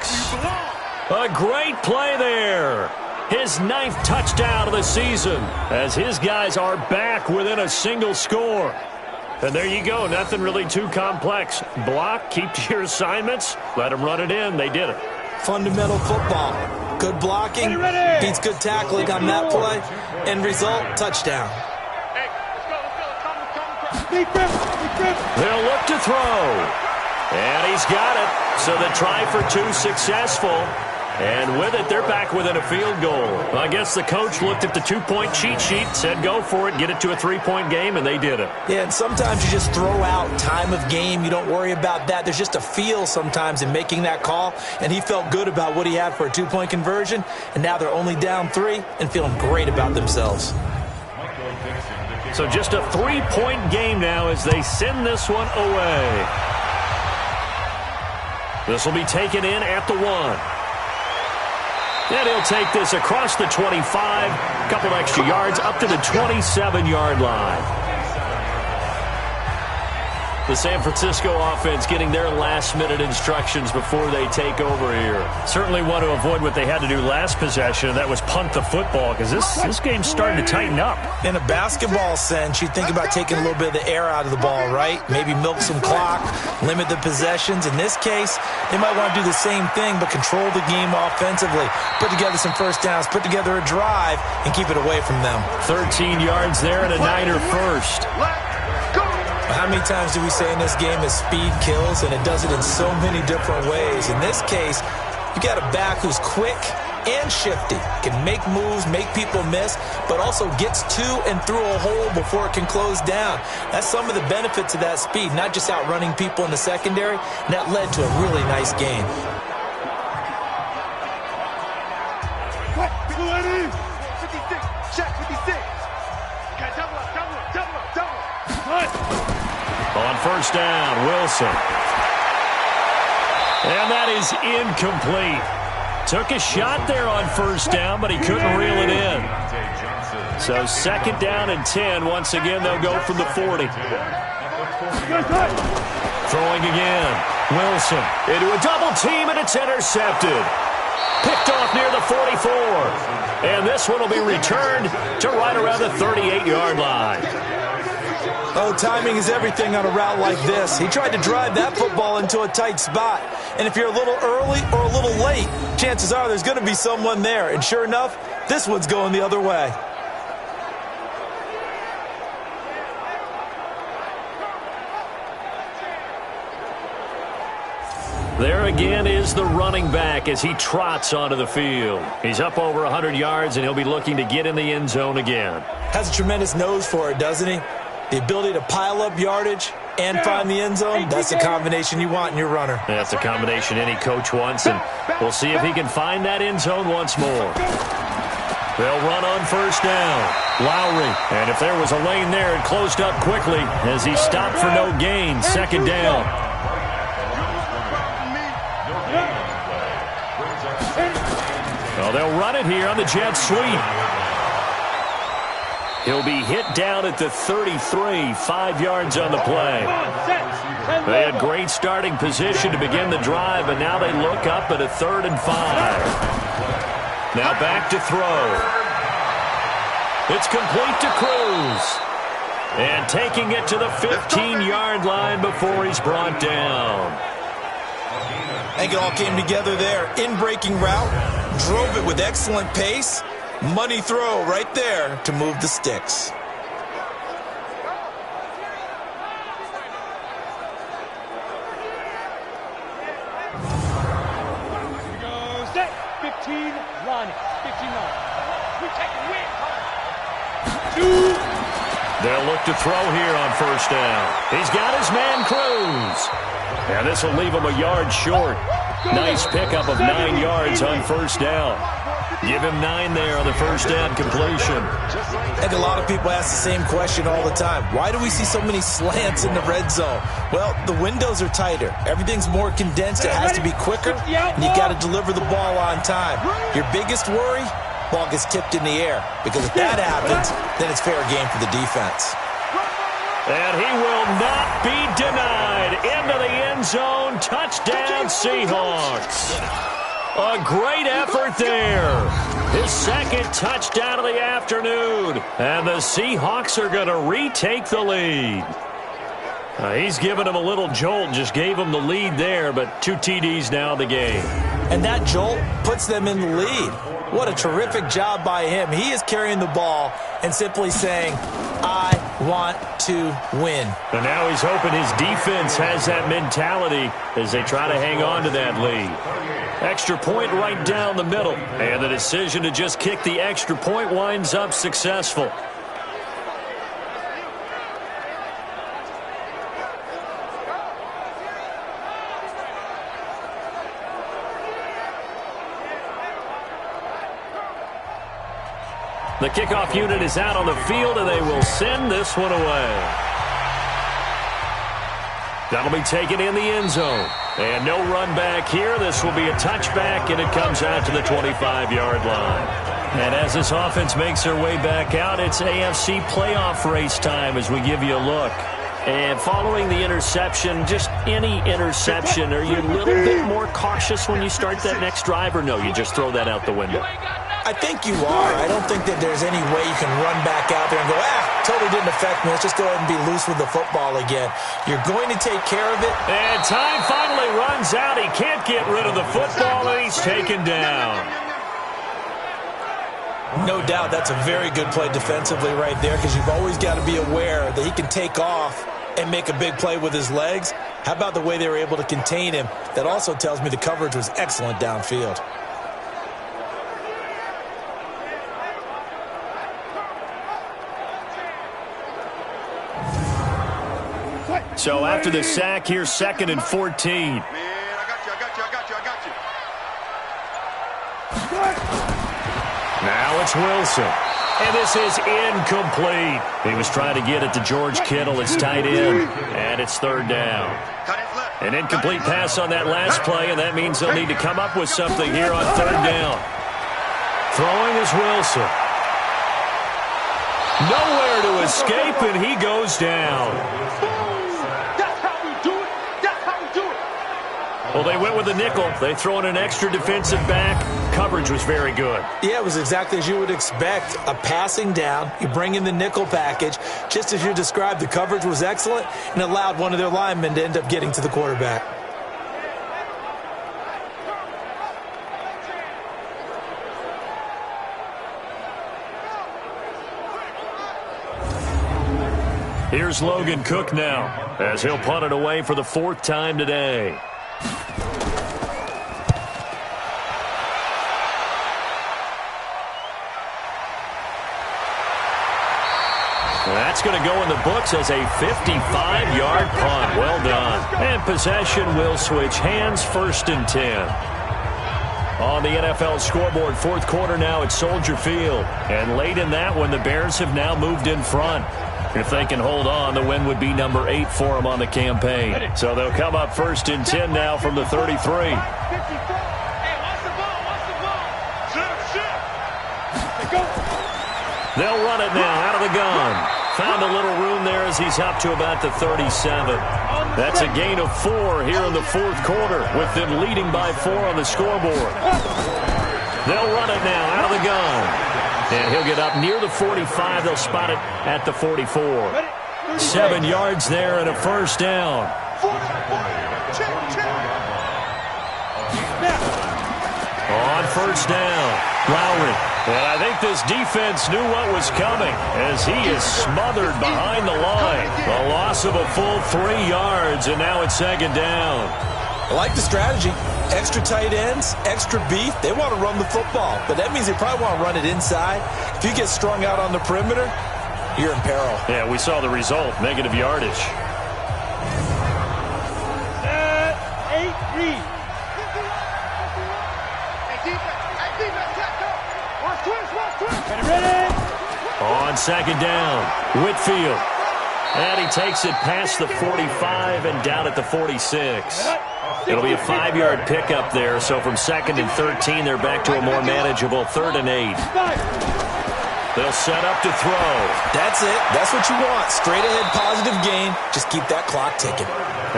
A great play there. His 9th touchdown of the season as his guys are back within a single score. And there you go, nothing really too complex. Block, keep to your assignments, let them run it in. They did it.
Fundamental football. Good blocking, beats good tackling on that play. End result, touchdown.
They'll look to throw. And he's got it. So the try for 2 successful. And with it, they're back within a field goal. Well, I guess the coach looked at the 2-point cheat sheet, said go for it, get it to a 3-point game, and they did it.
Yeah, and sometimes you just throw out time of game. You don't worry about that. There's just a feel sometimes in making that call, and he felt good about what he had for a 2-point conversion, and now they're only down 3 and feeling great about themselves.
So just a 3-point game now as they send this one away. This will be taken in at the 1. And he'll take this across the 25, a couple extra yards up to the 27-yard line. The San Francisco offense getting their last-minute instructions before they take over here. Certainly want to avoid what they had to do last possession, and that was punt the football, because this game's starting to tighten up.
In a basketball sense, you think about taking a little bit of the air out of the ball, right? Maybe milk some clock, limit the possessions. In this case, they might want to do the same thing, but control the game offensively. Put together some first downs, put together a drive, and keep it away from them.
13 yards there and a Niner first.
How many times do we say in this game that speed kills, and it does it in so many different ways? In this case, you got a back who's quick and shifty, can make moves, make people miss, but also gets to and through a hole before it can close down. That's some of the benefits of that speed, not just outrunning people in the secondary, and that led to a really nice game.
On first down, Wilson. And that is incomplete. Took a shot there on first down, but he couldn't reel it in. So second down and 10. Once again, they'll go from the 40. Throwing again. Wilson into a double team, and it's intercepted. Picked off near the 44. And this one will be returned to right around the 38-yard line.
Oh, timing is everything on a route like this. He tried to drive that football into a tight spot. And if you're a little early or a little late, chances are there's going to be someone there. And sure enough, this one's going the other way.
There again is the running back as he trots onto the field. He's up over 100 yards, and he'll be looking to get in the end zone again.
Has a tremendous nose for it, doesn't he? The ability to pile up yardage and find the end zone, that's the combination you want in your runner.
That's a combination any coach wants, and we'll see if he can find that end zone once more. They'll run on first down. Lowry, and if there was a lane there, it closed up quickly as he stopped for no gain. Second down. Well, they'll run it here on the jet sweep. He'll be hit down at the 33, 5 yards on the play. They had great starting position to begin the drive, but now they look up at a 3rd and 5. Now back to throw. It's complete to Cruz. And taking it to the 15-yard line before he's brought down.
I think it all came together there. In-breaking route, drove it with excellent pace. Money throw right there to move the sticks.
Go set. 15 line. 15 line. We take it win.
They'll look to throw here on first down. He's got his man Cruz. And this will leave him a yard short. Nice pickup of 9 yards on first down. Give him 9 there on the first down completion.
I think a lot of people ask the same question all the time. Why do we see so many slants in the red zone? Well, the windows are tighter. Everything's more condensed. It has to be quicker, and you got to deliver the ball on time. Your biggest worry? Ball gets tipped in the air. Because if that happens, then it's fair game for the defense.
And he will not be denied. Into the end zone. Touchdown, Seahawks. A great effort there. His second touchdown of the afternoon. And the Seahawks are going to retake the lead. He's given him a little jolt, just gave him the lead there, but 2 TDs now in the game.
And that jolt puts them in the lead. What a terrific job by him. He is carrying the ball and simply saying, I want to win.
And now he's hoping his defense has that mentality as they try to hang on to that lead. Extra point right down the middle. And the decision to just kick the extra point winds up successful. The kickoff unit is out on the field, and they will send this one away. That'll be taken in the end zone. And no run back here. This will be a touchback, and it comes out to the 25-yard line. And as this offense makes their way back out, it's AFC playoff race time as we give you a look. And following the interception, just any interception, are you a little bit more cautious when you start that next drive, or no, you just throw that out the window?
I think you are. I don't think that there's any way you can run back out there and go, totally didn't affect me. Let's just go ahead and be loose with the football again. You're going to take care of it.
And time finally runs out. He can't get rid of the football, and he's taken down.
No doubt that's a very good play defensively right there, because you've always got to be aware that he can take off and make a big play with his legs. How about the way they were able to contain him? That also tells me the coverage was excellent downfield.
So after the sack, here's 2nd and 14.
Man, I got you.
Now it's Wilson. And this is incomplete. He was trying to get it to George Kittle, his tight end. And it's 3rd down.
Cut his left.
An incomplete pass on that last play, and that means they'll need to come up with something here on third down. Throwing is Wilson. Nowhere to escape, and he goes down.
That's how we do it. That's how we do it.
Well, they went with a nickel. They throw in an extra defensive back. Coverage was very good.
Yeah, it was exactly as you would expect. A passing down. You bring in the nickel package. Just as you described, the coverage was excellent and allowed one of their linemen to end up getting to the quarterback.
Here's Logan Cook now, as he'll punt it away for the 4th time today. That's going to go in the books as a 55-yard punt. Well done. And possession will switch hands, 1st and 10. On the NFL scoreboard, 4th quarter now at Soldier Field. And late in that one, the Bears have now moved in front. If they can hold on, the win would be number 8 for them on the campaign. So they'll come up 1st and 10 now from the 33. They'll run it now out of the gun. Found a little room there as he's up to about the 37. That's a gain of 4 here in the 4th quarter, with them leading by 4 on the scoreboard. They'll run it now out of the gun. And he'll get up near the 45. They'll spot it at the 44. 7 yards there and a 1st down. On 1st down, Lowry. And I think this defense knew what was coming as he is smothered behind the line. A loss of a full 3 yards, and now it's 2nd down.
I like the strategy. Extra tight ends, extra beef. They want to run the football, but that means they probably want to run it inside. If you get strung out on the perimeter, you're in peril.
Yeah, we saw the result, negative yardage.
8 read.
On 2nd down, Whitfield. And he takes it past the 45 and down at the 46. It'll be a 5-yard pickup there, so from 2nd and 13, they're back to a more manageable 3rd and 8. They'll set up to throw.
That's it. That's what you want. Straight ahead positive gain. Just keep that clock ticking.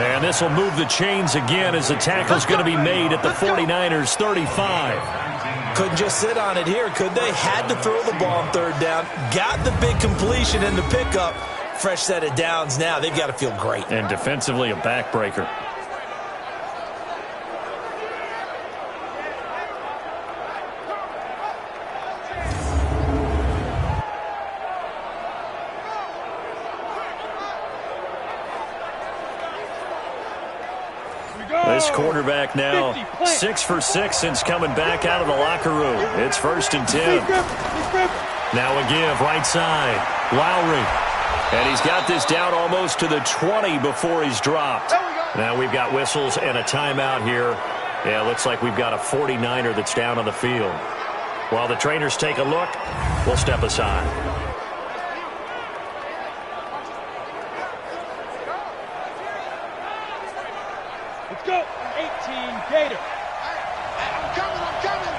And this will move the chains again as the tackle's going to be made at the 49ers' 35.
Couldn't just sit on it here, could they? Had to throw the ball on 3rd down. Got the big completion in the pickup. Fresh set of downs now. They've got to feel great.
And defensively, a backbreaker. This quarterback now 6 for 6 since coming back out of the locker room. It's 1st and 10. Now a give right side. Lowry. And he's got this down almost to the 20 before he's dropped. Now we've got whistles and a timeout here. Yeah, it looks like we've got a 49er that's down on the field. While the trainers take a look, we'll step aside.
Let's go. 18 Gator.
I'm coming.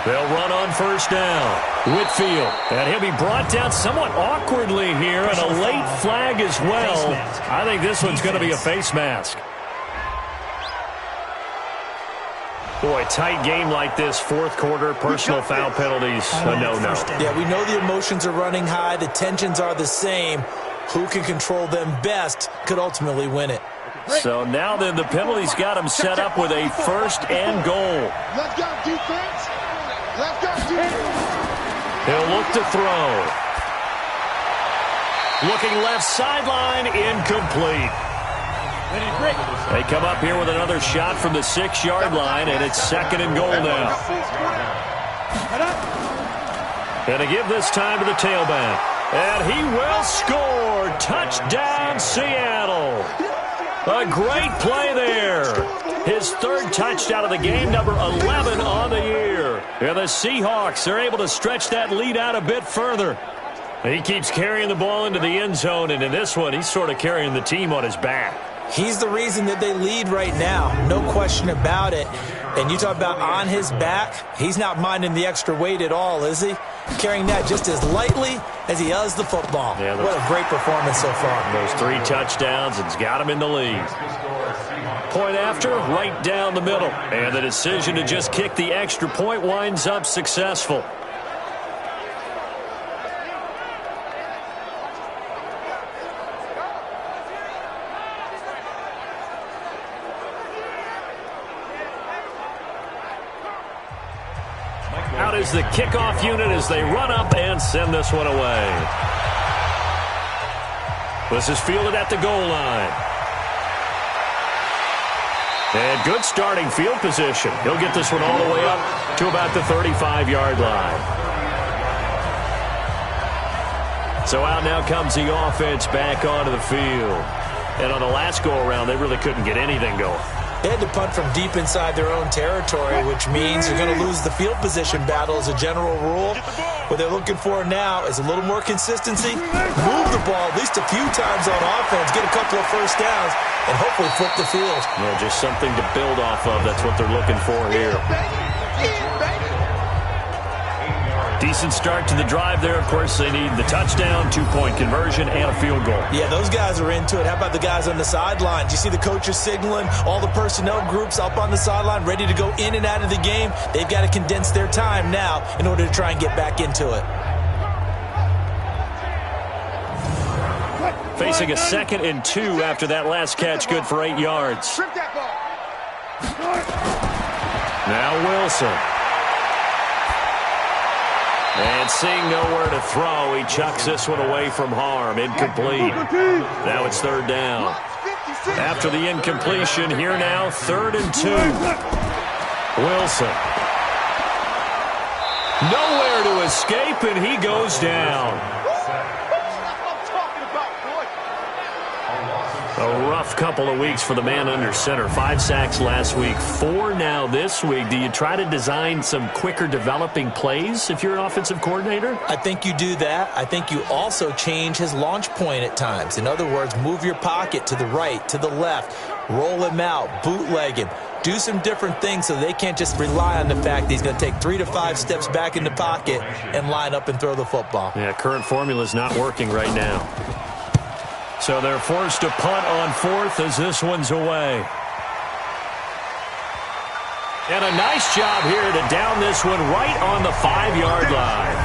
They'll run on 1st down. Whitfield. And he'll be brought down somewhat awkwardly here, and a late flag as well. I think this one's going to be a face mask. Boy, tight game like this, 4th quarter, personal foul penalties, a no-no.
Yeah, we know the emotions are running high. The tensions are the same. Who can control them best could ultimately win it.
So now then, the penalties got him set up with a 1st and goal.
Let's go, defense. Let's go, defense.
He'll look to throw. Looking left sideline, incomplete. They come up here with another shot from the 6-yard line, and it's 2nd and goal now. And to give this time to the tailback. And he will score. Touchdown, Seattle. A great play there. His 3rd touchdown of the game, number 11 on the year. And the Seahawks are able to stretch that lead out a bit further. He keeps carrying the ball into the end zone, and in this one, he's sort of carrying the team on his back.
He's the reason that they lead right now. No question about it. And you talk about on his back, he's not minding the extra weight at all, is he? Carrying that just as lightly as he does the football. Yeah, what a great performance so far.
Those 3 touchdowns, it's got him in the lead. Point after, right down the middle. And the decision to just kick the extra point winds up successful. Out is the kickoff unit as they run up and send this one away. This is fielded at the goal line. And good starting field position. He'll get this one all the way up to about the 35-yard line. So out now comes the offense back onto the field. And on the last go-around, they really couldn't get anything going.
They had to punt from deep inside their own territory, which means you're going to lose the field position battle as a general rule. What they're looking for now is a little more consistency, move the ball at least a few times on offense, get a couple of first downs, and hopefully flip the field.
Yeah, just something to build off of. That's what they're looking for here. Decent start to the drive there. Of course, they need the touchdown, 2-point conversion, and a field goal.
Yeah, those guys are into it. How about the guys on the sideline? Do you see the coaches signaling, all the personnel groups up on the sideline ready to go in and out of the game? They've got to condense their time now in order to try and get back into it.
Facing a 2nd and 2 after that last catch, good for 8 yards. Now Wilson. And seeing nowhere to throw, he chucks this one away from harm. Incomplete. Now it's 3rd down. After the incompletion, here now, 3rd and 2. Wilson. Nowhere to escape, and he goes down. A rough couple of weeks for the man under center. 5 sacks last week, 4 now this week. Do you try to design some quicker developing plays if you're an offensive coordinator?
I think you do that. I think you also change his launch point at times. In other words, move your pocket to the right, to the left, roll him out, bootleg him. Do some different things so they can't just rely on the fact that he's going to take 3 to 5 steps back in the pocket and line up and throw the football.
Yeah, current formula is not working right now. So they're forced to punt on 4th as this one's away. And a nice job here to down this one right on the 5-yard line.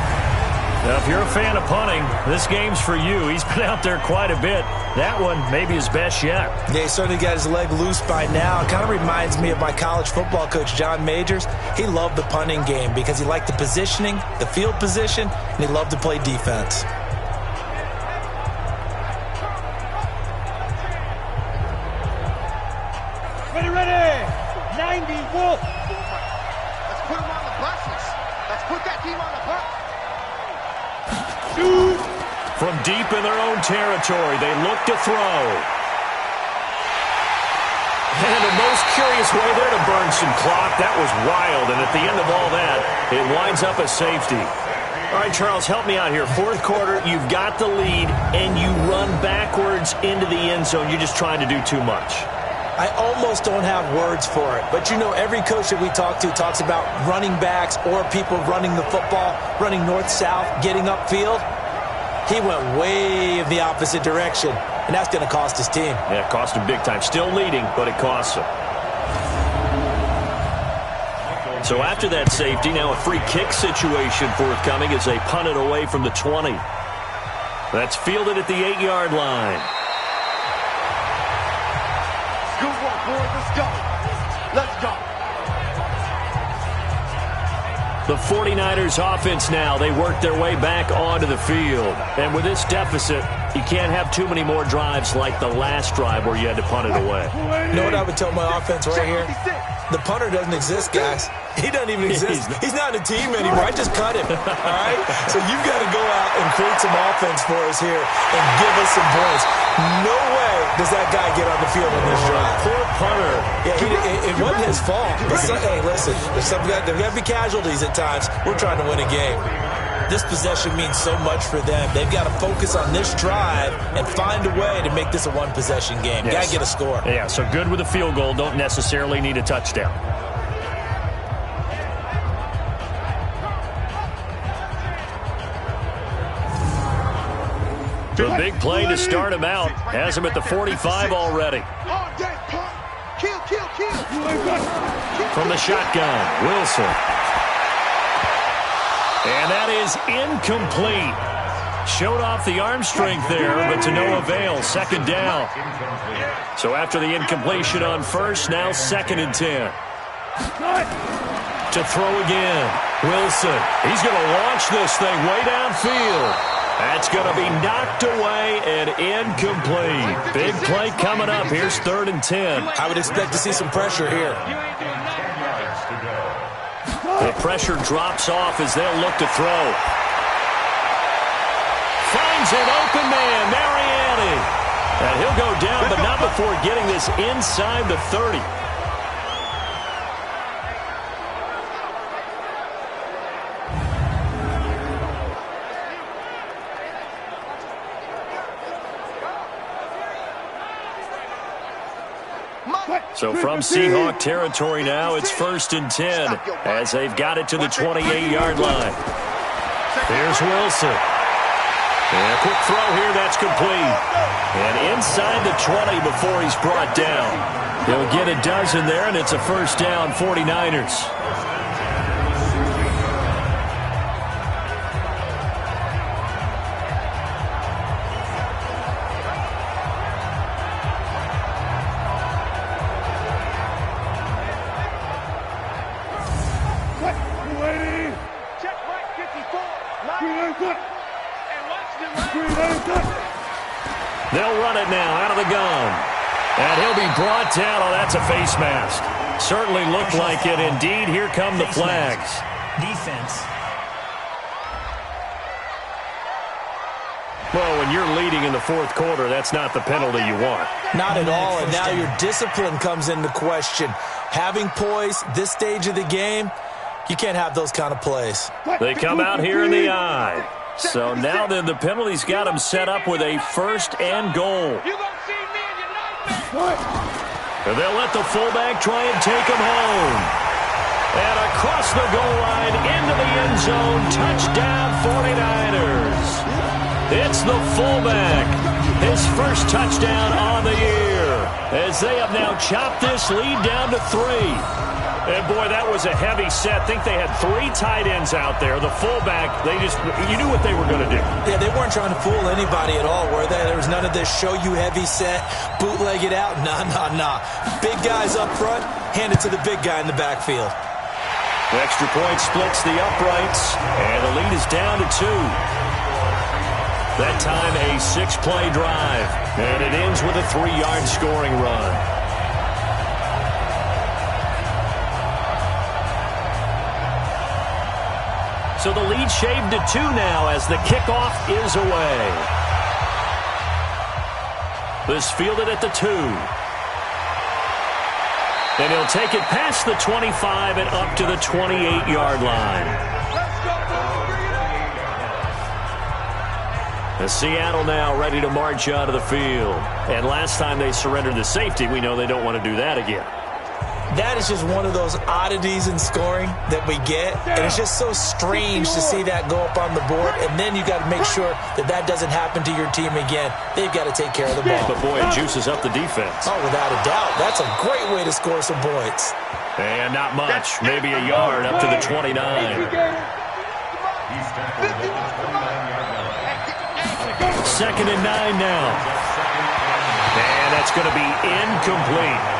Now, if you're a fan of punting, this game's for you. He's been out there quite a bit. That one maybe his best yet.
Yeah, he certainly got his leg loose by now. It kind of reminds me of my college football coach, John Majors. He loved the punting game because he liked the positioning, the field position, and he loved to play defense.
Ready! 90 Wolf! Let's put him on the buses. Let's put that team on the bus.
Shoot! From deep in their own territory, they look to throw. And the most curious way there to burn some clock. That was wild, and at the end of all that, it winds up a safety. All right, Charles, help me out here. 4th quarter, you've got the lead, and you run backwards into the end zone. You're just trying to do too much.
I almost don't have words for it. But, you know, every coach that we talk to talks about running backs or people running the football, running north-south, getting upfield. He went way in the opposite direction, and that's going to cost his team.
Yeah, it cost him big time. Still leading, but it costs him. So after that safety, now a free kick situation forthcoming as they punt it away from the 20. That's fielded at the 8-yard line.
Good one, boys. Let's go. Let's go.
The 49ers offense now, they work their way back onto the field. And with this deficit, you can't have too many more drives like the last drive where you had to punt it away.
You know what I would tell my offense right here? The punter doesn't exist, guys. He doesn't even exist. He's not in a team anymore. I just cut him. All right? So you've got to go out and create some offense for us here and give us some points. No way does that guy get on the field in this drive.
Poor punter.
Yeah, it wasn't his fault. But hey, listen, there's got to be casualties at times. We're trying to win a game. this possession means so much for them. They've got to focus on this drive and find a way to make this a one-possession game.
Yes.
Got to get a score.
Yeah, so good with a field goal. Don't necessarily need a touchdown. The big play to start him out has him at the 45 already. From the shotgun, Wilson. And that is incomplete. Showed off the arm strength there, but to no avail. Second down. So after the incompletion on first, now 2nd and 10. To throw again. Wilson. He's going to launch this thing way downfield. That's going to be knocked away and incomplete. Big play coming up. Here's 3rd and 10.
I would expect to see some pressure here.
The pressure drops off as they'll look to throw. Finds an open man, Mariani. And he'll go down, but not before getting this inside the 30. So from Seahawk territory now, it's 1st and 10 as they've got it to the 28-yard line. Here's Wilson. And a quick throw here, that's complete. And inside the 20 before he's brought down. He'll get a dozen there, and it's a first down, 49ers. They'll run it now out of the gun. And he'll be brought down. Oh, that's a face mask. Certainly looked like it. Indeed, here come the flags.
Defense.
Well, when you're leading in the 4th quarter, that's not the penalty you want.
Not at all, and now your discipline comes into question. Having poise this stage of the game, you can't have those kind of plays.
They come out here in the eye. So now then the penalty's got them set up with a 1st and goal. And they'll let the fullback try and take him home. And across the goal line into the end zone. Touchdown 49ers. It's the fullback. His first touchdown on the year. As they have now chopped this lead down to 3. And, boy, that was a heavy set. I think they had 3 tight ends out there. The fullback, you knew what they were going to do.
Yeah, they weren't trying to fool anybody at all, were they? There was none of this show-you-heavy set, bootleg it out. Nah. Big guys up front, hand it to the big guy in the backfield.
The extra point splits the uprights, and the lead is down to 2. That time a 6-play drive, and it ends with a 3-yard scoring run. So the lead shaved to 2 now as the kickoff is away. This fielded at the 2. And he'll take it past the 25 and up to the 28-yard line. The Seattle now ready to march out of the field. And last time they surrendered the safety, we know they don't want to do that again.
That is just one of those oddities in scoring that we get. And it's just so strange to see that go up on the board. And then you got to make sure that that doesn't happen to your team again. They've got to take care of the ball.
But, boy, it juices up the defense.
Oh, without a doubt. That's a great way to score some points.
And not much. Maybe a yard up to the 29. Second and 9 now. And that's going to be incomplete.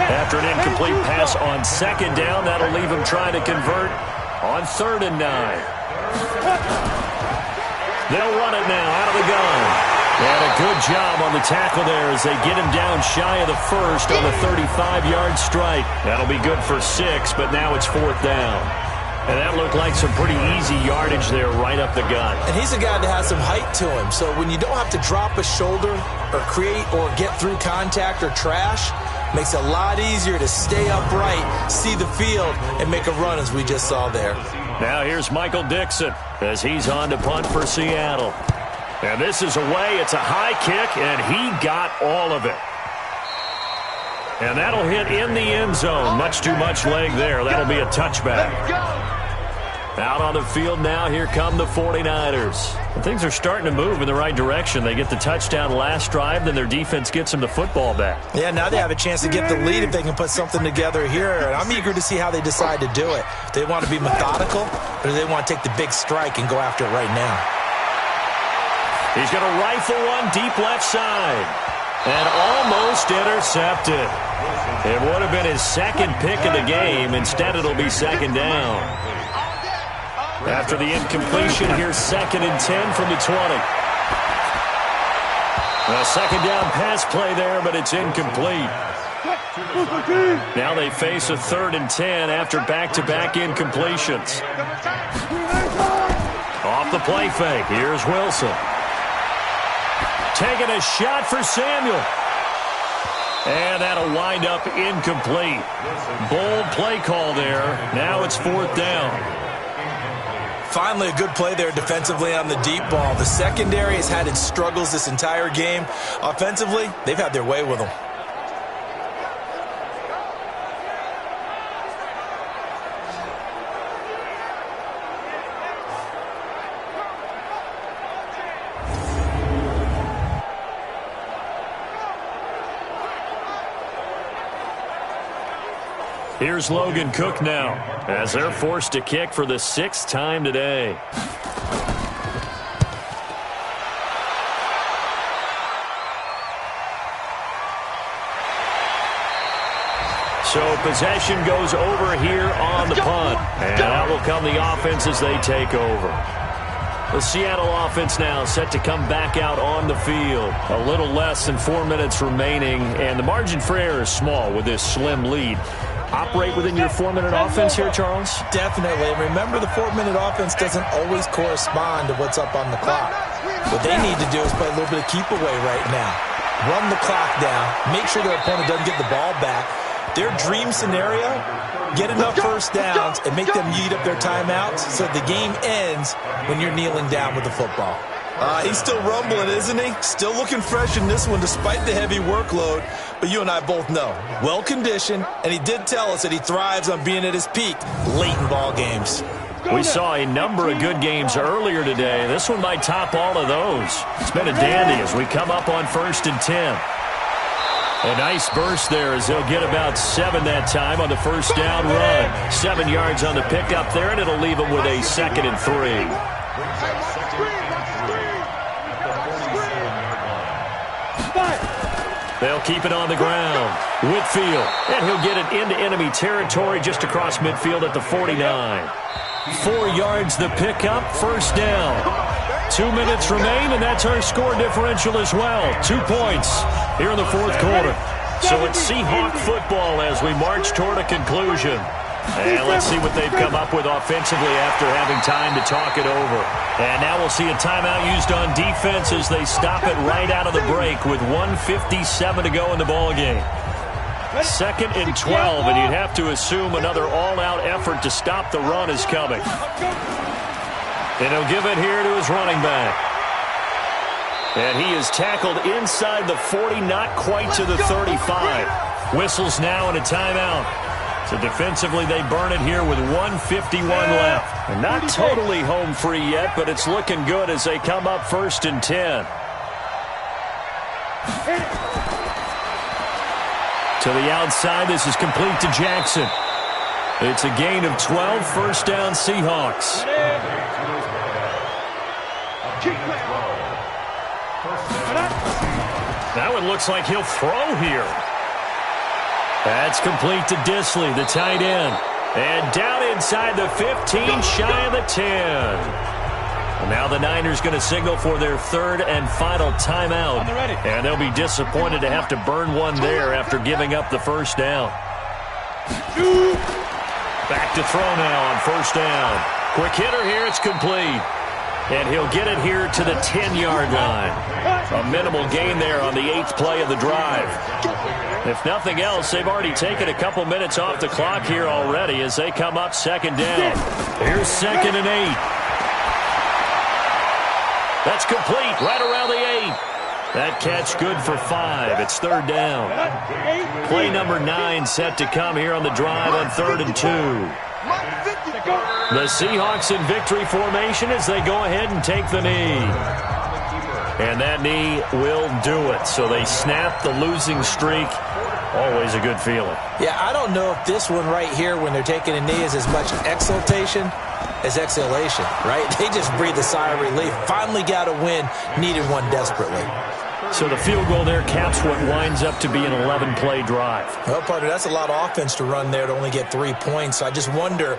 After an incomplete pass on 2nd down, that'll leave him trying to convert on 3rd and 9. They'll run it now out of the gun. And a good job on the tackle there as they get him down shy of the 1st on the 35-yard strike. That'll be good for 6, but now it's 4th down. And that looked like some pretty easy yardage there right up the gut.
And he's a guy that has some height to him. So when you don't have to drop a shoulder or create or get through contact or trash, makes it a lot easier to stay upright, see the field, and make a run as we just saw there.
Now here's Michael Dixon as he's on to punt for Seattle. And this is away. It's a high kick, and he got all of it. And that'll hit in the end zone. Much too much leg there. That'll be a touchback. Out on the field now, here come the 49ers. And things are starting to move in the right direction. They get the touchdown last drive, then their defense gets them the football back.
Yeah, now they have a chance to get the lead if they can put something together here. And I'm eager to see how they decide to do it. Do they want to be methodical, or do they want to take the big strike and go after it right now?
He's going to rifle one deep left side. And almost intercepted. It would have been his second pick of the game. Instead, it'll be second down. After the incompletion, here's 2nd and 10 from the 20. A second down pass play there, but it's incomplete. Now they face a 3rd and 10 after back-to-back incompletions. Off the play fake, here's Wilson. Taking a shot for Samuel. And that'll wind up incomplete. Bold play call there. Now it's 4th down.
Finally, a good play there defensively on the deep ball. The secondary has had its struggles this entire game. Offensively, they've had their way with them.
Here's Logan Cook now as they're forced to kick for the 6th time today. So possession goes over here on the punt. And out will come the offense as they take over. The Seattle offense now set to come back out on the field. A little less than 4 minutes remaining, and the margin for error is small with this slim lead. Operate within your 4-minute offense here, Charles?
Definitely. And remember, the 4-minute offense doesn't always correspond to what's up on the clock. What they need to do is play a little bit of keep away right now. Run the clock down. Make sure their opponent doesn't get the ball back. Their dream scenario, get enough first downs and make them eat up their timeouts so the game ends when you're kneeling down with the football. He's still rumbling, isn't he? Still looking fresh in this one despite the heavy workload. But you and I both know, well-conditioned, and he did tell us that he thrives on being at his peak late in ball games.
We saw a number of good games earlier today. This one might top all of those. It's been a dandy as we come up on 1st and 10. A nice burst there as they'll get about 7 that time on the first down run. 7 yards on the pickup there, and it'll leave them with a 2nd and 3. They'll keep it on the ground. Whitfield, and he'll get it into enemy territory just across midfield at the 49. 4 yards the pickup, first down. 2 minutes remain, and that's our score differential as well. 2 points here in the 4th quarter. So it's Seahawk football as we march toward a conclusion. And let's see what they've come up with offensively after having time to talk it over. And now we'll see a timeout used on defense as they stop it right out of the break with 1:57 to go in the ballgame. 2nd and 12, and you'd have to assume another all-out effort to stop the run is coming. And he'll give it here to his running back. And he is tackled inside the 40, not quite to the 35. Whistles now and a timeout. So defensively, they burn it here with 1:51 left. And not totally home free yet, but it's looking good as they come up 1st and 10. To the outside, this is complete to Jackson. It's a gain of 12, first down Seahawks. Now it looks like he'll throw here. That's complete to Disley, the tight end. And down inside the 15, shy of the 10. And now the Niners going to signal for their 3rd and final timeout. And they'll be disappointed to have to burn one there after giving up the first down. Back to throw now on first down. Quick hitter here, it's complete. And he'll get it here to the 10-yard line. A minimal gain there on the 8th play of the drive. If nothing else, they've already taken a couple minutes off the clock here already as they come up second down. Here's 2nd and 8. That's complete right around the 8. That catch good for 5. It's 3rd down. Play number 9 set to come here on the drive on 3rd and 2. The Seahawks in victory formation as they go ahead and take the knee. And that knee will do it. So they snap the losing streak. Always a good feeling.
Yeah, I don't know if this one right here when they're taking a knee is as much exultation as exhalation, right? They just breathe a sigh of relief. Finally got a win. Needed one desperately.
So the field goal there caps what winds up to be an 11-play drive.
Well, partner, that's a lot of offense to run there to only get 3 points. I just wonder,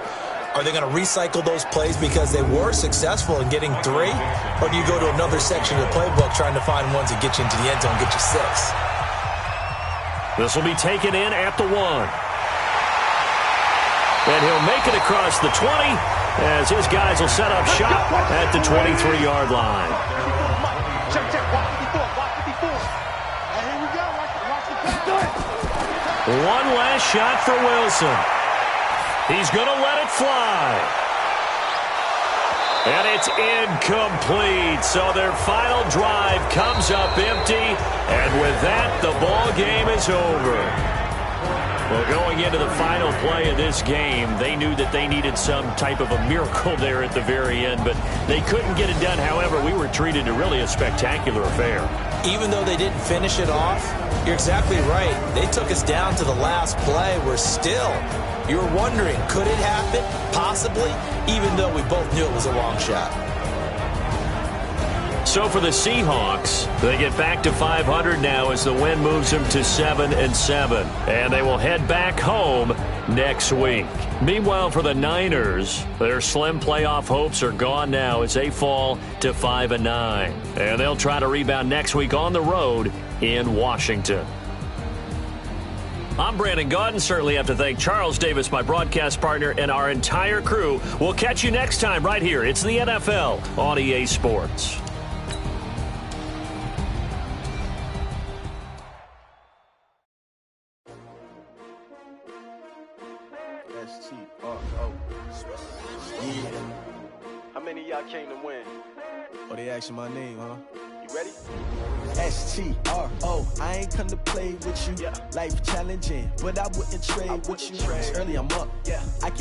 are they going to recycle those plays because they were successful in getting 3? Or do you go to another section of the playbook trying to find ones that get you into the end zone and get you 6?
This will be taken in at the 1. And he'll make it across the 20 as his guys will set up shop at the 23-yard line. One last shot for Wilson. He's going to let it fly. And it's incomplete. So their final drive comes up empty. And with that, the ball game is over. Well, going into the final play of this game, they knew that they needed some type of a miracle there at the very end, but they couldn't get it done. However, we were treated to really a spectacular affair.
Even though they didn't finish it off, you're exactly right. They took us down to the last play. We're still, you were wondering, could it happen? Possibly, even though we both knew it was a long shot.
So for the Seahawks, they get back to 500 now as the win moves them to 7-7. And they will head back home next week. Meanwhile, for the Niners, their slim playoff hopes are gone now as they fall to 5-9. And they'll try to rebound next week on the road in Washington. I'm Brandon Gaudin. Certainly have to thank Charles Davis, my broadcast partner, and our entire crew. We'll catch you next time right here. It's the NFL on EA Sports.
How many of y'all came to win?
Oh, they asking my name, huh?
You ready?
STRO, I ain't come to play with you.
Yeah.
Life challenging, but I wouldn't trade with you. It's early, I'm up.
Yeah.
I can't